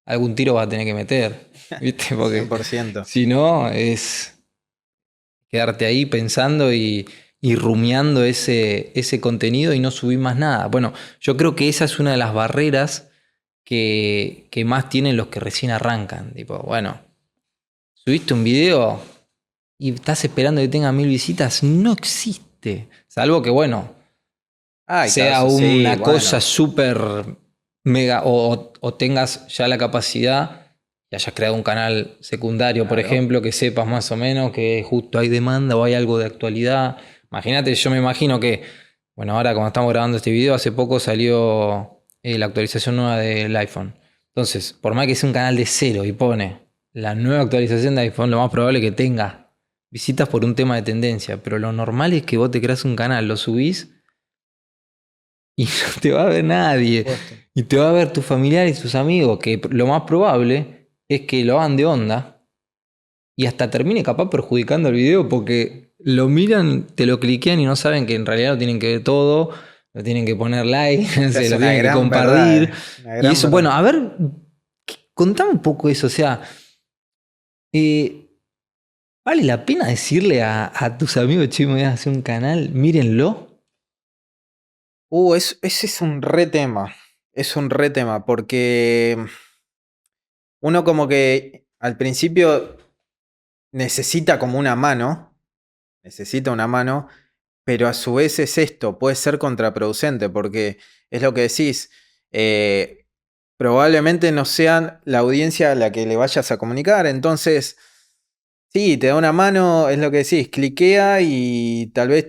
algún tiro vas a tener que meter, ¿viste? Porque 100%. si no, es. quedarte ahí pensando y rumiando ese contenido y no subir más nada. Bueno, yo creo que esa es una de las barreras que más tienen los que recién arrancan. Tipo, bueno, subiste un video y estás esperando que tenga 1000 visitas, no existe. Salvo que, bueno, Hay sea casos, sí, una cosa bueno. súper mega o tengas ya la capacidad y hayas creado un canal secundario, por Claro. ejemplo, que sepas más o menos que justo hay demanda o hay algo de actualidad. Imagínate, yo me imagino que, bueno, ahora como estamos grabando este video, hace poco salió la actualización nueva del iPhone. Entonces, por más que sea un canal de cero y pone la nueva actualización de iPhone, lo más probable es que tenga visitas por un tema de tendencia, pero lo normal es que vos te creas un canal, lo subís y no te va a ver nadie. Supuesto. Y te va a ver tus familiares y tus amigos, que lo más probable es que lo hagan de onda y hasta termine capaz perjudicando el video porque lo miran, te lo cliquean y no saben que en realidad lo tienen que ver todo, lo tienen que poner like, Esa es lo una tienen que gran verdad, compartir. una Y gran eso, bueno, verdad. a ver, contame un poco eso, o sea, eh, ¿vale la pena decirle a tus amigos, che, me voy a hacer un canal, mírenlo? Ese es un re tema. Es un re tema porque uno como que al principio necesita como una mano, necesita una mano, pero a su vez es esto, puede ser contraproducente porque es lo que decís, probablemente no sean la audiencia a la que le vayas a comunicar, entonces sí, te da una mano, es lo que decís, cliquea y tal vez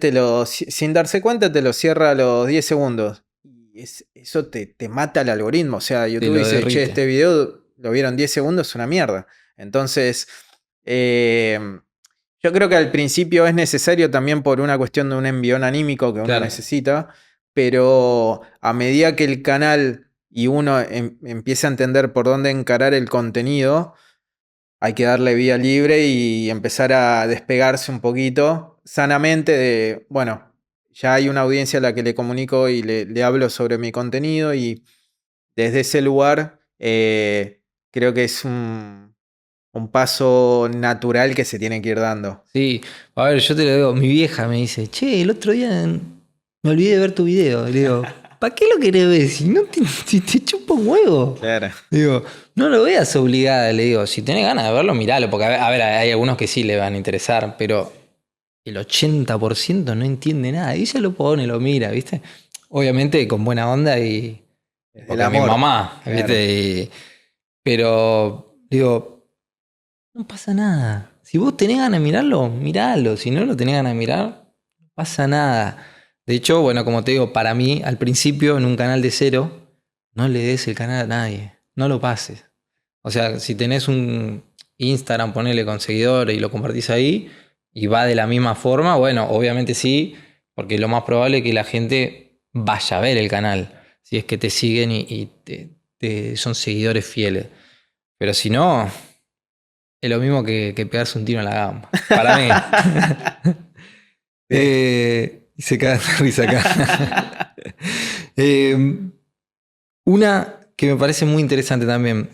sin darse cuenta te lo cierra a los 10 segundos. Y eso te mata el algoritmo, o sea, Te YouTube lo dice, che, derrite. este video lo vieron 10 segundos, es una mierda. Entonces, eh, yo creo que al principio es necesario también por una cuestión de un envión anímico que uno Claro. necesita, pero a medida que el canal y uno empieza a entender por dónde encarar el contenido, hay que darle vía libre y empezar a despegarse un poquito sanamente de, bueno, ya hay una audiencia a la que le comunico y le hablo sobre mi contenido y desde ese lugar creo que es un paso natural que se tiene que ir dando. Sí, a ver, yo te lo digo, mi vieja me dice, che, el otro día me olvidé de ver tu video. Y le digo, ¿para qué lo querés ver? Si no te, si te chupa un huevo. Claro. Digo, no lo veas obligada, le digo, si tenés ganas de verlo, miralo, porque a ver, hay algunos que sí le van a interesar, pero el 80% no entiende nada. Y ella lo pone, lo mira, ¿viste? Obviamente con buena onda y Desde el porque es mi amor. mamá, Claro. ¿viste? Pero digo, no pasa nada. Si vos tenés ganas de mirarlo, miralo. Si no lo tenés ganas de mirar, no pasa nada. De hecho, bueno, como te digo, para mí, al principio, en un canal de cero, no le des el canal a nadie. No lo pases. O sea, si tenés un Instagram, ponele con seguidores y lo compartís ahí, y va de la misma forma, bueno, obviamente sí, porque lo más probable es que la gente vaya a ver el canal. Si es que te siguen y son seguidores fieles. Pero si no, es lo mismo que pegarse un tiro en la gamba. Para mí. Sí. Y se cae de risa acá. Eh, una que me parece muy interesante también.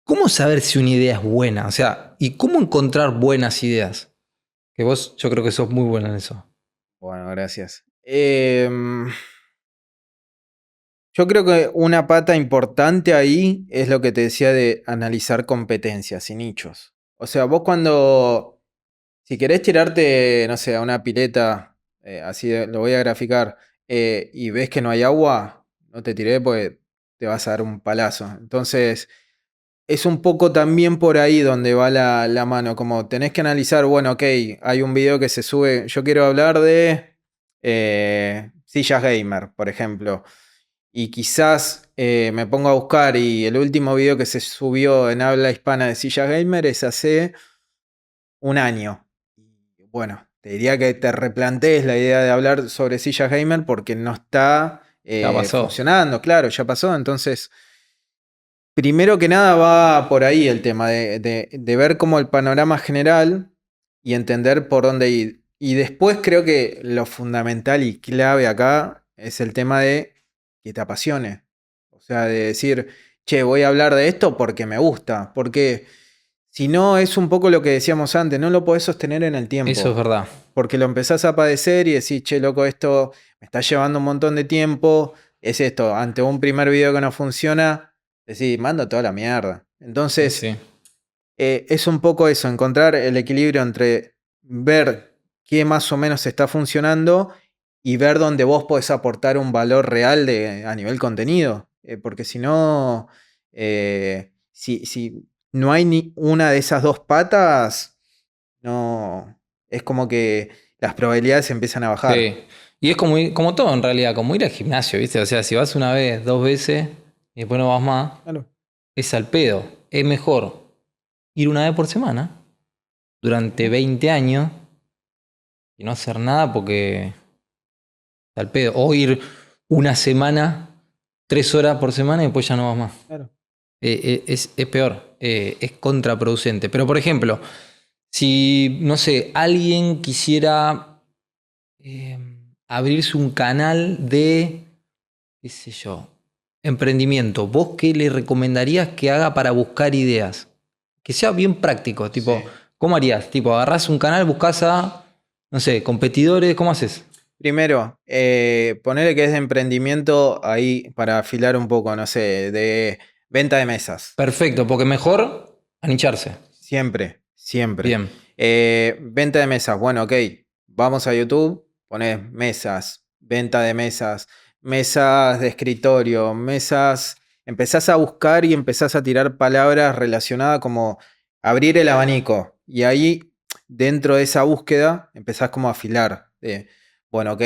¿Cómo saber si una idea es buena? O sea, ¿y cómo encontrar buenas ideas? Que vos, yo creo que sos muy buena en eso. Bueno, gracias. Yo creo que una pata importante ahí es lo que te decía de analizar competencias y nichos. O sea, vos cuando, si querés tirarte, no sé, a una pileta, lo voy a graficar, y ves que no hay agua, no te tiré porque te vas a dar un palazo. Entonces, es un poco también por ahí donde va la mano, como tenés que analizar, bueno, ok, hay un video que se sube, yo quiero hablar de sillas gamer, por ejemplo y quizás me pongo a buscar y el último video que se subió en habla hispana de Silla Gamer es hace un año. Y bueno, te diría que te replantees la idea de hablar sobre Silla Gamer porque no está Ya pasó. funcionando, claro, ya pasó. Entonces, primero que nada va por ahí el tema de ver como el panorama general y entender por dónde ir. Y después creo que lo fundamental y clave acá es el tema de que te apasione. O sea, de decir, che, voy a hablar de esto porque me gusta. Porque Si no, es un poco lo que decíamos antes, no lo podés sostener en el Eso es tiempo. verdad. Porque lo empezás a padecer y decís, che, loco, esto me está llevando un montón de tiempo. Es esto, ante un primer video que no funciona, decís, mando toda la mierda. Sí, Entonces, sí. es un poco eso, encontrar el equilibrio entre ver qué más o menos está funcionando y ver dónde vos podés aportar un valor real a nivel contenido. Porque si no, si no hay ni una de esas dos patas, no, es como que las probabilidades empiezan a bajar. Sí. Y es como todo en realidad, como ir al gimnasio, ¿viste? O sea, si vas una vez, dos veces y después no vas más, Claro. es al pedo. Es mejor ir una vez por semana durante 20 años y no hacer nada porque es al pedo. O ir una semana, 3 horas por semana y después ya no vas más. Claro. Es peor, es contraproducente. Pero por ejemplo, si, no sé, alguien quisiera eh, abrirse un canal de, qué sé yo, emprendimiento, ¿vos qué le recomendarías que haga para buscar ideas? Que sea bien práctico, tipo, Sí. ¿cómo harías? Tipo, agarrás un canal, buscas a, no sé, competidores, ¿cómo haces? Primero, ponerle que es de emprendimiento ahí para afilar un poco, no sé, de venta de mesas. Perfecto, porque mejor anicharse. Siempre, siempre. Bien, Venta de mesas. Bueno, ok. Vamos a YouTube, pones mesas, venta de mesas, mesas de escritorio, mesas. Empezás a buscar y empezás a tirar palabras relacionadas como abrir el abanico. Y ahí, dentro de esa búsqueda, empezás como a afilar. Bueno, ok.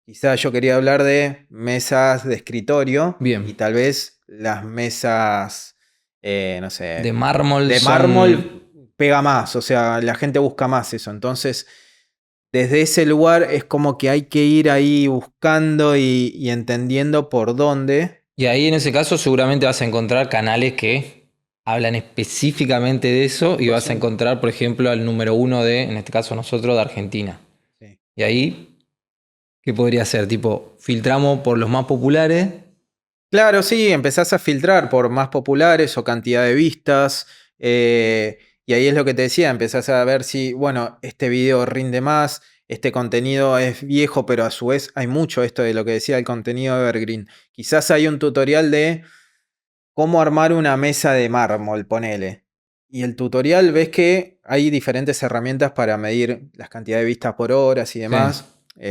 Quizás yo quería hablar de mesas de escritorio y bien. tal vez las mesas, no De sé, mármol de son... mármol pega más, o sea, la gente busca más eso. Entonces, desde ese lugar es como que hay que ir ahí buscando y entendiendo por dónde. Y ahí en ese caso seguramente vas a encontrar canales que hablan específicamente de eso y vas a 100%. encontrar, por ejemplo, al número uno de, en este caso nosotros, de Argentina. Sí. Y ahí, ¿qué podría ser? Tipo, filtramos por los más populares. Claro, sí, empezás a filtrar por más populares o cantidad de vistas. Y ahí es lo que te decía, empezás a ver si, bueno, este video rinde más, este contenido es viejo, pero a su vez hay mucho esto de lo que decía el contenido evergreen. Quizás hay un tutorial de cómo armar una mesa de mármol, ponele. Y el tutorial ves que hay diferentes herramientas para medir las cantidades de vistas por horas y Sí, demás,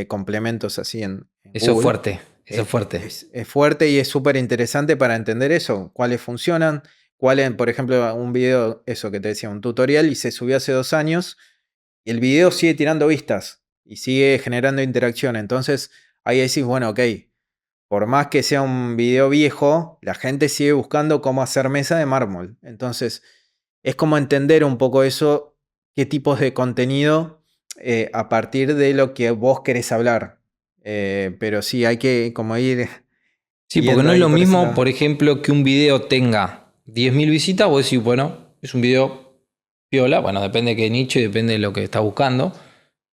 complementos así en eso es Google. fuerte, eso es fuerte. Es fuerte y es súper interesante para entender eso, cuáles funcionan, cuáles, por ejemplo, un video, eso que te decía, un tutorial y se subió hace 2 años y el video sigue tirando vistas y sigue generando interacción. Entonces ahí decís, bueno, ok, por más que sea un video viejo, la gente sigue buscando cómo hacer mesa de mármol. Entonces, es como entender un poco eso, qué tipos de contenido a partir de lo que vos querés hablar. Pero sí, hay que como ir Sí, porque viendo no es ahí lo por ese mismo, lado. por ejemplo, que un video tenga 10.000 visitas, vos decís, bueno, es un video piola, bueno, depende de qué nicho y depende de lo que estás buscando,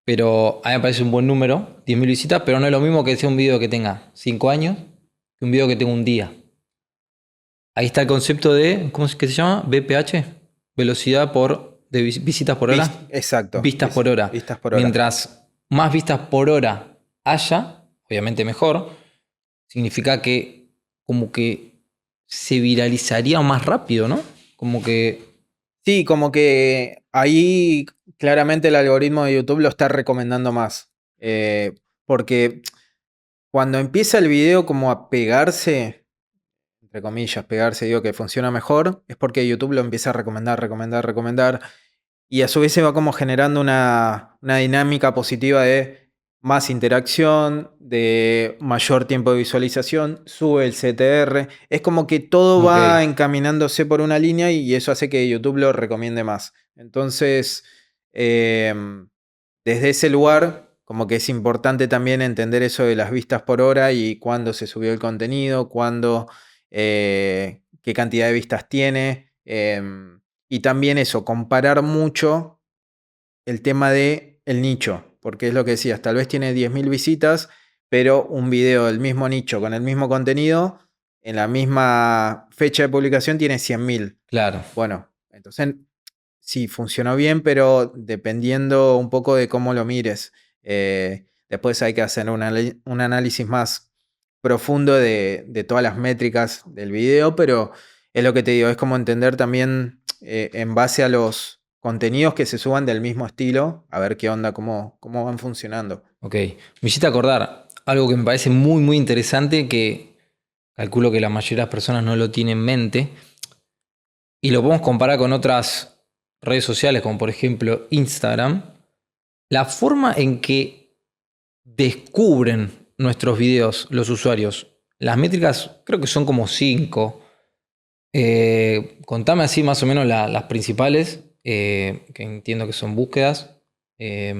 pero a mí me parece un buen número, 10.000 visitas, pero no es lo mismo que sea un video que tenga 5 años que un video que tenga un día. Ahí está el concepto de, ¿cómo es que se llama? BPH, velocidad por, de visitas por hora, Exacto, vistas por hora. vistas por hora. Mientras más vistas por hora haya, obviamente mejor, significa que como que se viralizaría más rápido, ¿no? Como que... Sí, como que ahí claramente el algoritmo de YouTube lo está recomendando más. Porque cuando empieza el video como a pegarse, entre comillas, pegarse, digo que funciona mejor, es porque YouTube lo empieza a recomendar, recomendar, recomendar. Y a su vez se va como generando una dinámica positiva de más interacción, de mayor tiempo de visualización, sube el CTR. Es como que todo Ok, va encaminándose por una línea y eso hace que YouTube lo recomiende más. Entonces, desde ese lugar, como que es importante también entender eso de las vistas por hora y cuándo se subió el contenido, cuándo, qué cantidad de vistas tiene. Y también eso, comparar mucho el tema de el nicho, porque es lo que decías, tal vez tiene 10.000 visitas, pero un video del mismo nicho con el mismo contenido, en la misma fecha de publicación tiene 100.000. claro. Bueno, entonces sí, funcionó bien, pero dependiendo un poco de cómo lo mires. Después hay que hacer un análisis más profundo de todas las métricas del video, pero es lo que te digo, es como entender también en base a los contenidos que se suban del mismo estilo, a ver qué onda, cómo van funcionando. Ok, me hiciste acordar algo que me parece muy, muy interesante, que calculo que la mayoría de las personas no lo tienen en mente, y lo podemos comparar con otras redes sociales, como por ejemplo Instagram. La forma en que descubren nuestros videos los usuarios, las métricas creo que son como 5. Contame así más o menos las principales, que entiendo que son búsquedas, eh,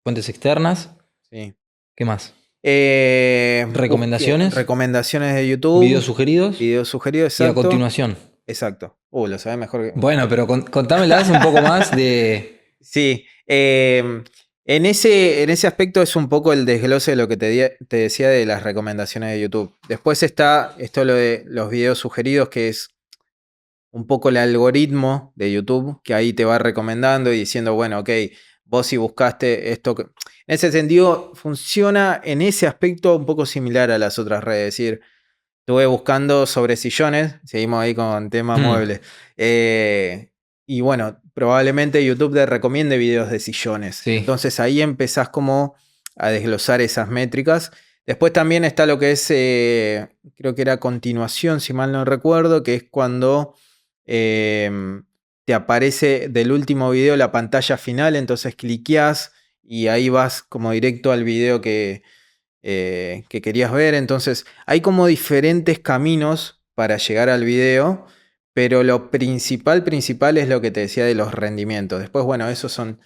fuentes externas, Sí. ¿qué más? Busque Recomendaciones, recomendaciones de YouTube, videos sugeridos videos sugeridos, y a exacto. continuación. Exacto. Lo sabes mejor que. Bueno, pero contámelas un poco más de... Sí. En ese aspecto es un poco el desglose de lo que te decía de las recomendaciones de YouTube. Después está esto lo de los videos sugeridos, que es un poco el algoritmo de YouTube, que ahí te va recomendando y diciendo, bueno, ok, vos si buscaste esto. En ese sentido, funciona en ese aspecto un poco similar a las otras redes. Es decir, estuve buscando sobre sillones, seguimos ahí con tema muebles. Y bueno, probablemente YouTube te recomiende videos de sillones. Sí, Entonces ahí empezás como a desglosar esas métricas. Después también está lo que es, creo que era continuación, si mal no recuerdo, que es cuando te aparece del último video la pantalla final, entonces cliqueás y ahí vas como directo al video que querías ver. Entonces, hay como diferentes caminos para llegar al video, pero lo principal es lo que te decía de los rendimientos. Después, bueno, esos son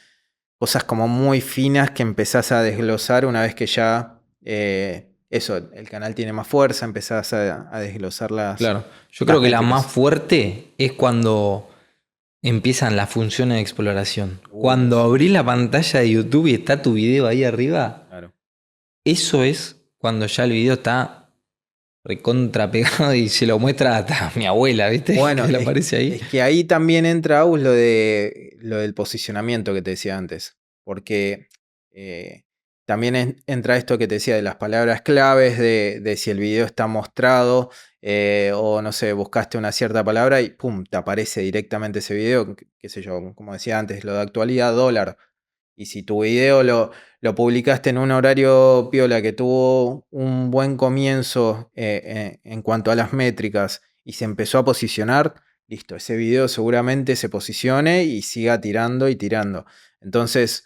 cosas como muy finas que empezás a desglosar una vez que ya, el canal tiene más fuerza, empezás a desglosar claro. Yo las creo que la más métricas. fuerte es cuando empiezan las funciones de exploración. Cuando Sí, abrís la pantalla de YouTube y está tu video ahí arriba, claro. eso es cuando ya el video está recontra pegado y se lo muestra hasta mi abuela, ¿viste? Bueno, Que le aparece ahí. es que ahí también entra, Aus, lo del posicionamiento que te decía antes. Porque también entra esto que te decía de las palabras claves, de si el video está mostrado, o no sé, buscaste una cierta palabra y pum, te aparece directamente ese video, qué sé yo, como decía antes, lo de actualidad, dólar. Y si tu video lo publicaste en un horario piola que tuvo un buen comienzo en cuanto a las métricas y se empezó a posicionar, listo, ese video seguramente se posicione y siga tirando y tirando. Entonces,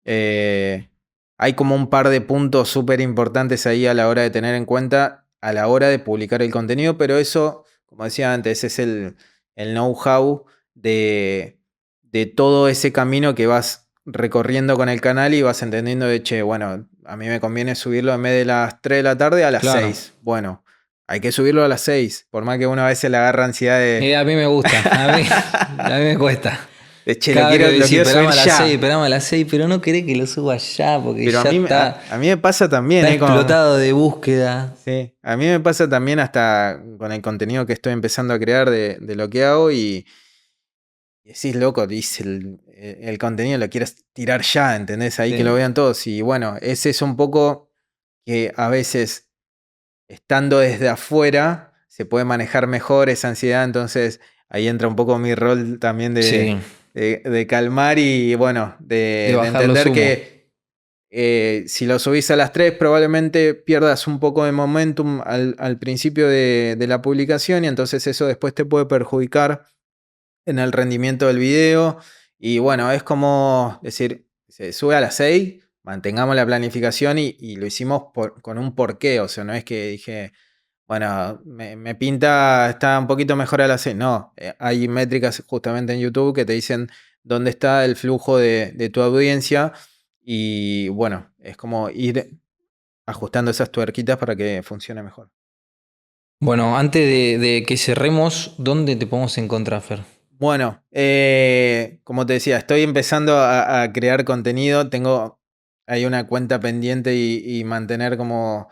eh, hay como un par de puntos súper importantes ahí a la hora de tener en cuenta a la hora de publicar el contenido, pero eso, como decía antes, es el know-how de todo ese camino que vas recorriendo con el canal y vas entendiendo de, che, bueno, a mí me conviene subirlo en vez de las 3 de la tarde a las Claro. 6. Bueno, hay que subirlo a las 6, por más que uno a veces le agarra ansiedad A mí me gusta, a mí me cuesta. che, lo Cada vez que quiero, me lo dice, quiero subir ya. esperame a las 6, pero no querés que lo suba ya, porque Pero a ya mí, está, a mí me pasa también, está Como, explotado de búsqueda. sí, a mí me pasa también hasta con el contenido que estoy empezando a crear de lo que hago y decís, loco, dice el contenido lo quieres tirar ya, ¿entendés? Ahí que lo Sí. vean todos. Y bueno, es eso un poco que a veces, estando desde afuera, se puede manejar mejor esa ansiedad. Entonces ahí entra un poco mi rol también Sí, de calmar y bueno, de de bajar los entender humos. que si lo subís a las 3 probablemente pierdas un poco de momentum al principio de la publicación y entonces eso después te puede perjudicar en el rendimiento del video. Y bueno, es como decir, se sube a las 6, mantengamos la planificación y lo hicimos con un porqué. O sea, no es que dije, bueno, me pinta, está un poquito mejor a las 6. No, hay métricas justamente en YouTube que te dicen dónde está el flujo de tu audiencia. Y bueno, es como ir ajustando esas tuerquitas para que funcione mejor. Bueno, antes de que cerremos, ¿dónde te podemos encontrar, Fer? Bueno, como te decía, estoy empezando a crear contenido. Hay una cuenta pendiente y mantener como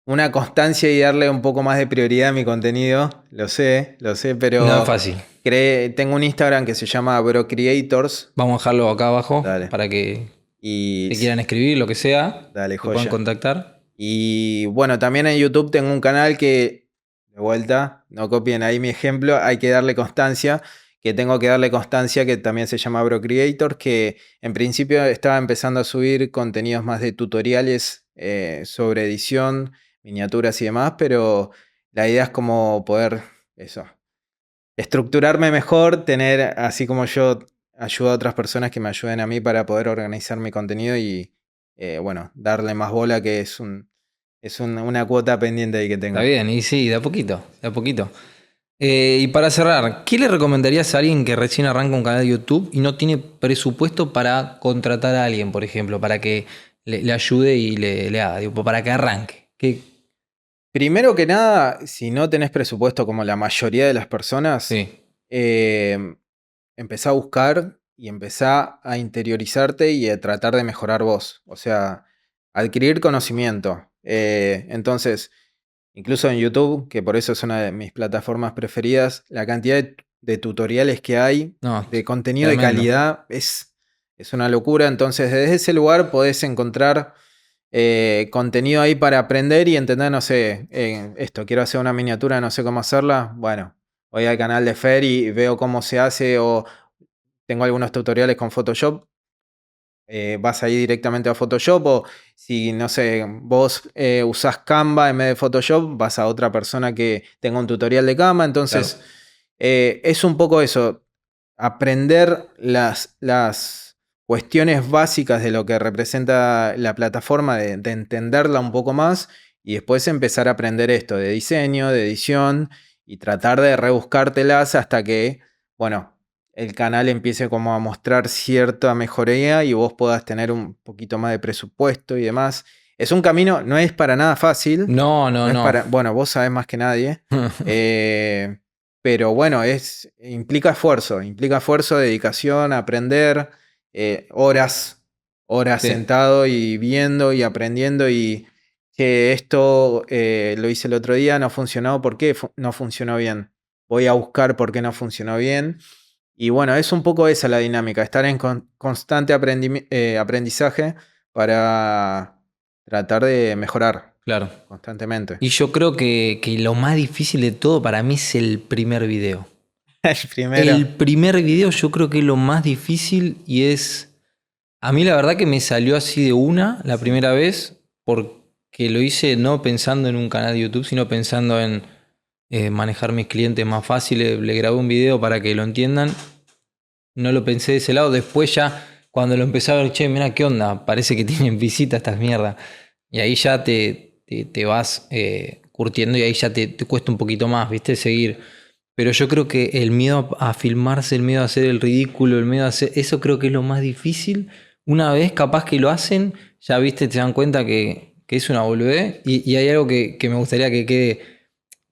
una constancia y darle un poco más de prioridad a mi contenido. Lo sé, No es pero fácil. Tengo un Instagram que se llama Bro Creators. Vamos a dejarlo acá abajo Dale. para que Y te quieran escribir, lo que sea, dale, te puedan joya. contactar. Y bueno, también en YouTube tengo un canal que, de vuelta, no copien ahí mi ejemplo, hay que darle constancia, que tengo que darle constancia, que también se llama Bro Creators, que en principio estaba empezando a subir contenidos más de tutoriales sobre edición, miniaturas y demás, pero la idea es como poder, eso, estructurarme mejor, tener, así como yo ayudo a otras personas que me ayuden a mí para poder organizar mi contenido y, bueno, darle más bola, que una cuota pendiente ahí que Está tengo. bien, y sí, de a poquito, de a poquito. Y para cerrar, ¿qué le recomendarías a alguien que recién arranca un canal de YouTube y no tiene presupuesto para contratar a alguien, por ejemplo, para que le ayude y le haga, digo, para que arranque? Primero que nada, si no tenés presupuesto como la mayoría de las personas, Sí, eh, empezá a buscar y empezá a interiorizarte y a tratar de mejorar vos. O sea, adquirir conocimiento. Entonces, incluso en YouTube, que por eso es una de mis plataformas preferidas, la cantidad de tutoriales que hay, no, de contenido de tremendo, calidad, es una locura. Entonces, desde ese lugar podés encontrar contenido ahí para aprender y entender, no sé, esto, quiero hacer una miniatura, no sé cómo hacerla. Bueno, voy al canal de Fer y veo cómo se hace, o tengo algunos tutoriales con Photoshop. Vas ahí directamente a Photoshop, o si, no sé, vos usás Canva en vez de Photoshop, vas a otra persona que tenga un tutorial de Canva. claro. Entonces, es un poco eso, aprender las cuestiones básicas de lo que representa la plataforma, de entenderla un poco más y después empezar a aprender esto de diseño, de edición y tratar de rebuscártelas hasta que, bueno, el canal empiece como a mostrar cierta mejoría y vos puedas tener un poquito más de presupuesto y demás. Es un camino, no es para nada fácil, No, no, no es no. para, bueno, vos sabés más que nadie, eh, pero bueno, implica esfuerzo, dedicación, aprender, horas Sí, sentado y viendo y aprendiendo y que esto lo hice el otro día, no funcionó, ¿por qué no funcionó bien? Voy a buscar por qué no funcionó bien. Y bueno, es un poco esa la dinámica, estar en constante aprendizaje para tratar de mejorar claro. constantemente. Y yo creo que lo más difícil de todo para mí es el primer video. El primero. El primer video yo creo que es lo más difícil y es... A mí la verdad que me salió así de una la primera vez porque lo hice no pensando en un canal de YouTube, sino pensando en manejar mis clientes más fácil. Le grabé un video para que lo entiendan. No lo pensé de ese lado. Después ya cuando lo empecé a ver, che, mira qué onda, parece que tienen visita estas mierdas. Y ahí ya te vas curtiendo y ahí ya te cuesta un poquito más, ¿viste? Seguir. Pero yo creo que el miedo a filmarse, el miedo a hacer el ridículo, el miedo a hacer... Eso creo que es lo más difícil. Una vez capaz que lo hacen, ya viste, te dan cuenta que es una boludez. Y hay algo que me gustaría que quede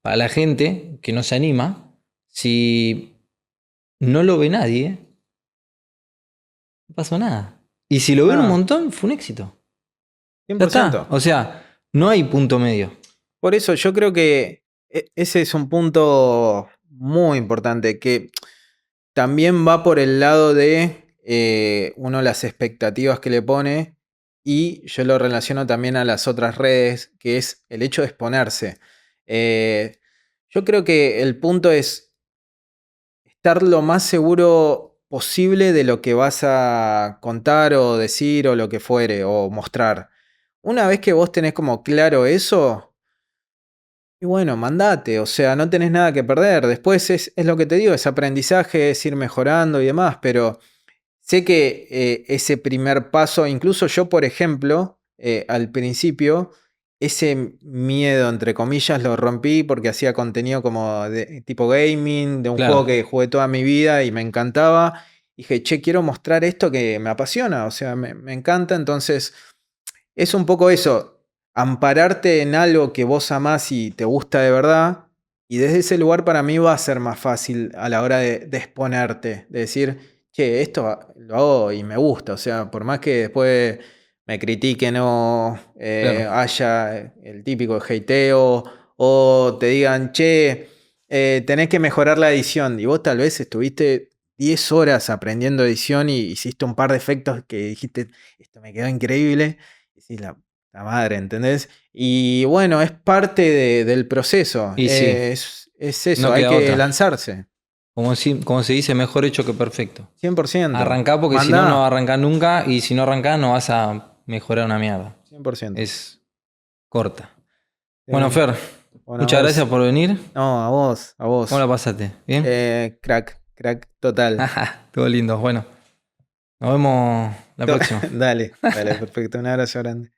para la gente que no se anima. Si no lo ve nadie, no pasó nada. Y si lo ven un Ah, montón, fue un éxito. Ya está. 100%. O sea, no hay punto medio. Por eso yo creo que ese es un punto muy importante, que también va por el lado de uno las expectativas que le pone, y yo lo relaciono también a las otras redes, que es el hecho de exponerse. Eh, yo creo que el punto es estar lo más seguro posible de lo que vas a contar o decir o lo que fuere o mostrar. Una vez que vos tenés como claro eso, y bueno, mandate, o sea, no tenés nada que perder. Después es lo que te digo, es aprendizaje, es ir mejorando y demás, pero sé que ese primer paso, incluso yo, por ejemplo, al principio, ese miedo, entre comillas, lo rompí porque hacía contenido como de tipo gaming, de un juego Claro, que jugué toda mi vida y me encantaba. Dije, che, quiero mostrar esto que me apasiona, o sea, me encanta. Entonces, es un poco eso, ampararte en algo que vos amás y te gusta de verdad. Y desde ese lugar para mí va a ser más fácil a la hora de exponerte, de decir, che, esto lo hago y me gusta. O sea, por más que después me critiquen o claro. haya el típico hateo o te digan, che, tenés que mejorar la edición. Y vos tal vez estuviste 10 horas aprendiendo edición y hiciste un par de efectos que dijiste, esto me quedó increíble. Y decís, la madre, ¿entendés? Y bueno, es parte del proceso. Y sí, Es eso, no hay queda que otra. lanzarse. Como se dice, mejor hecho que perfecto. 100%. Arrancá porque si no, no vas a arrancar nunca. Y si no arrancás, no vas a mejorar una mierda. 100%. Es corta. Sí. Bueno, Fer, Bueno, muchas a vos. gracias por venir. No, a vos, a vos. ¿Cómo la pasaste? ¿Bien? Crack total. Todo lindo. Bueno, nos vemos la próxima. Dale, perfecto. Un abrazo grande.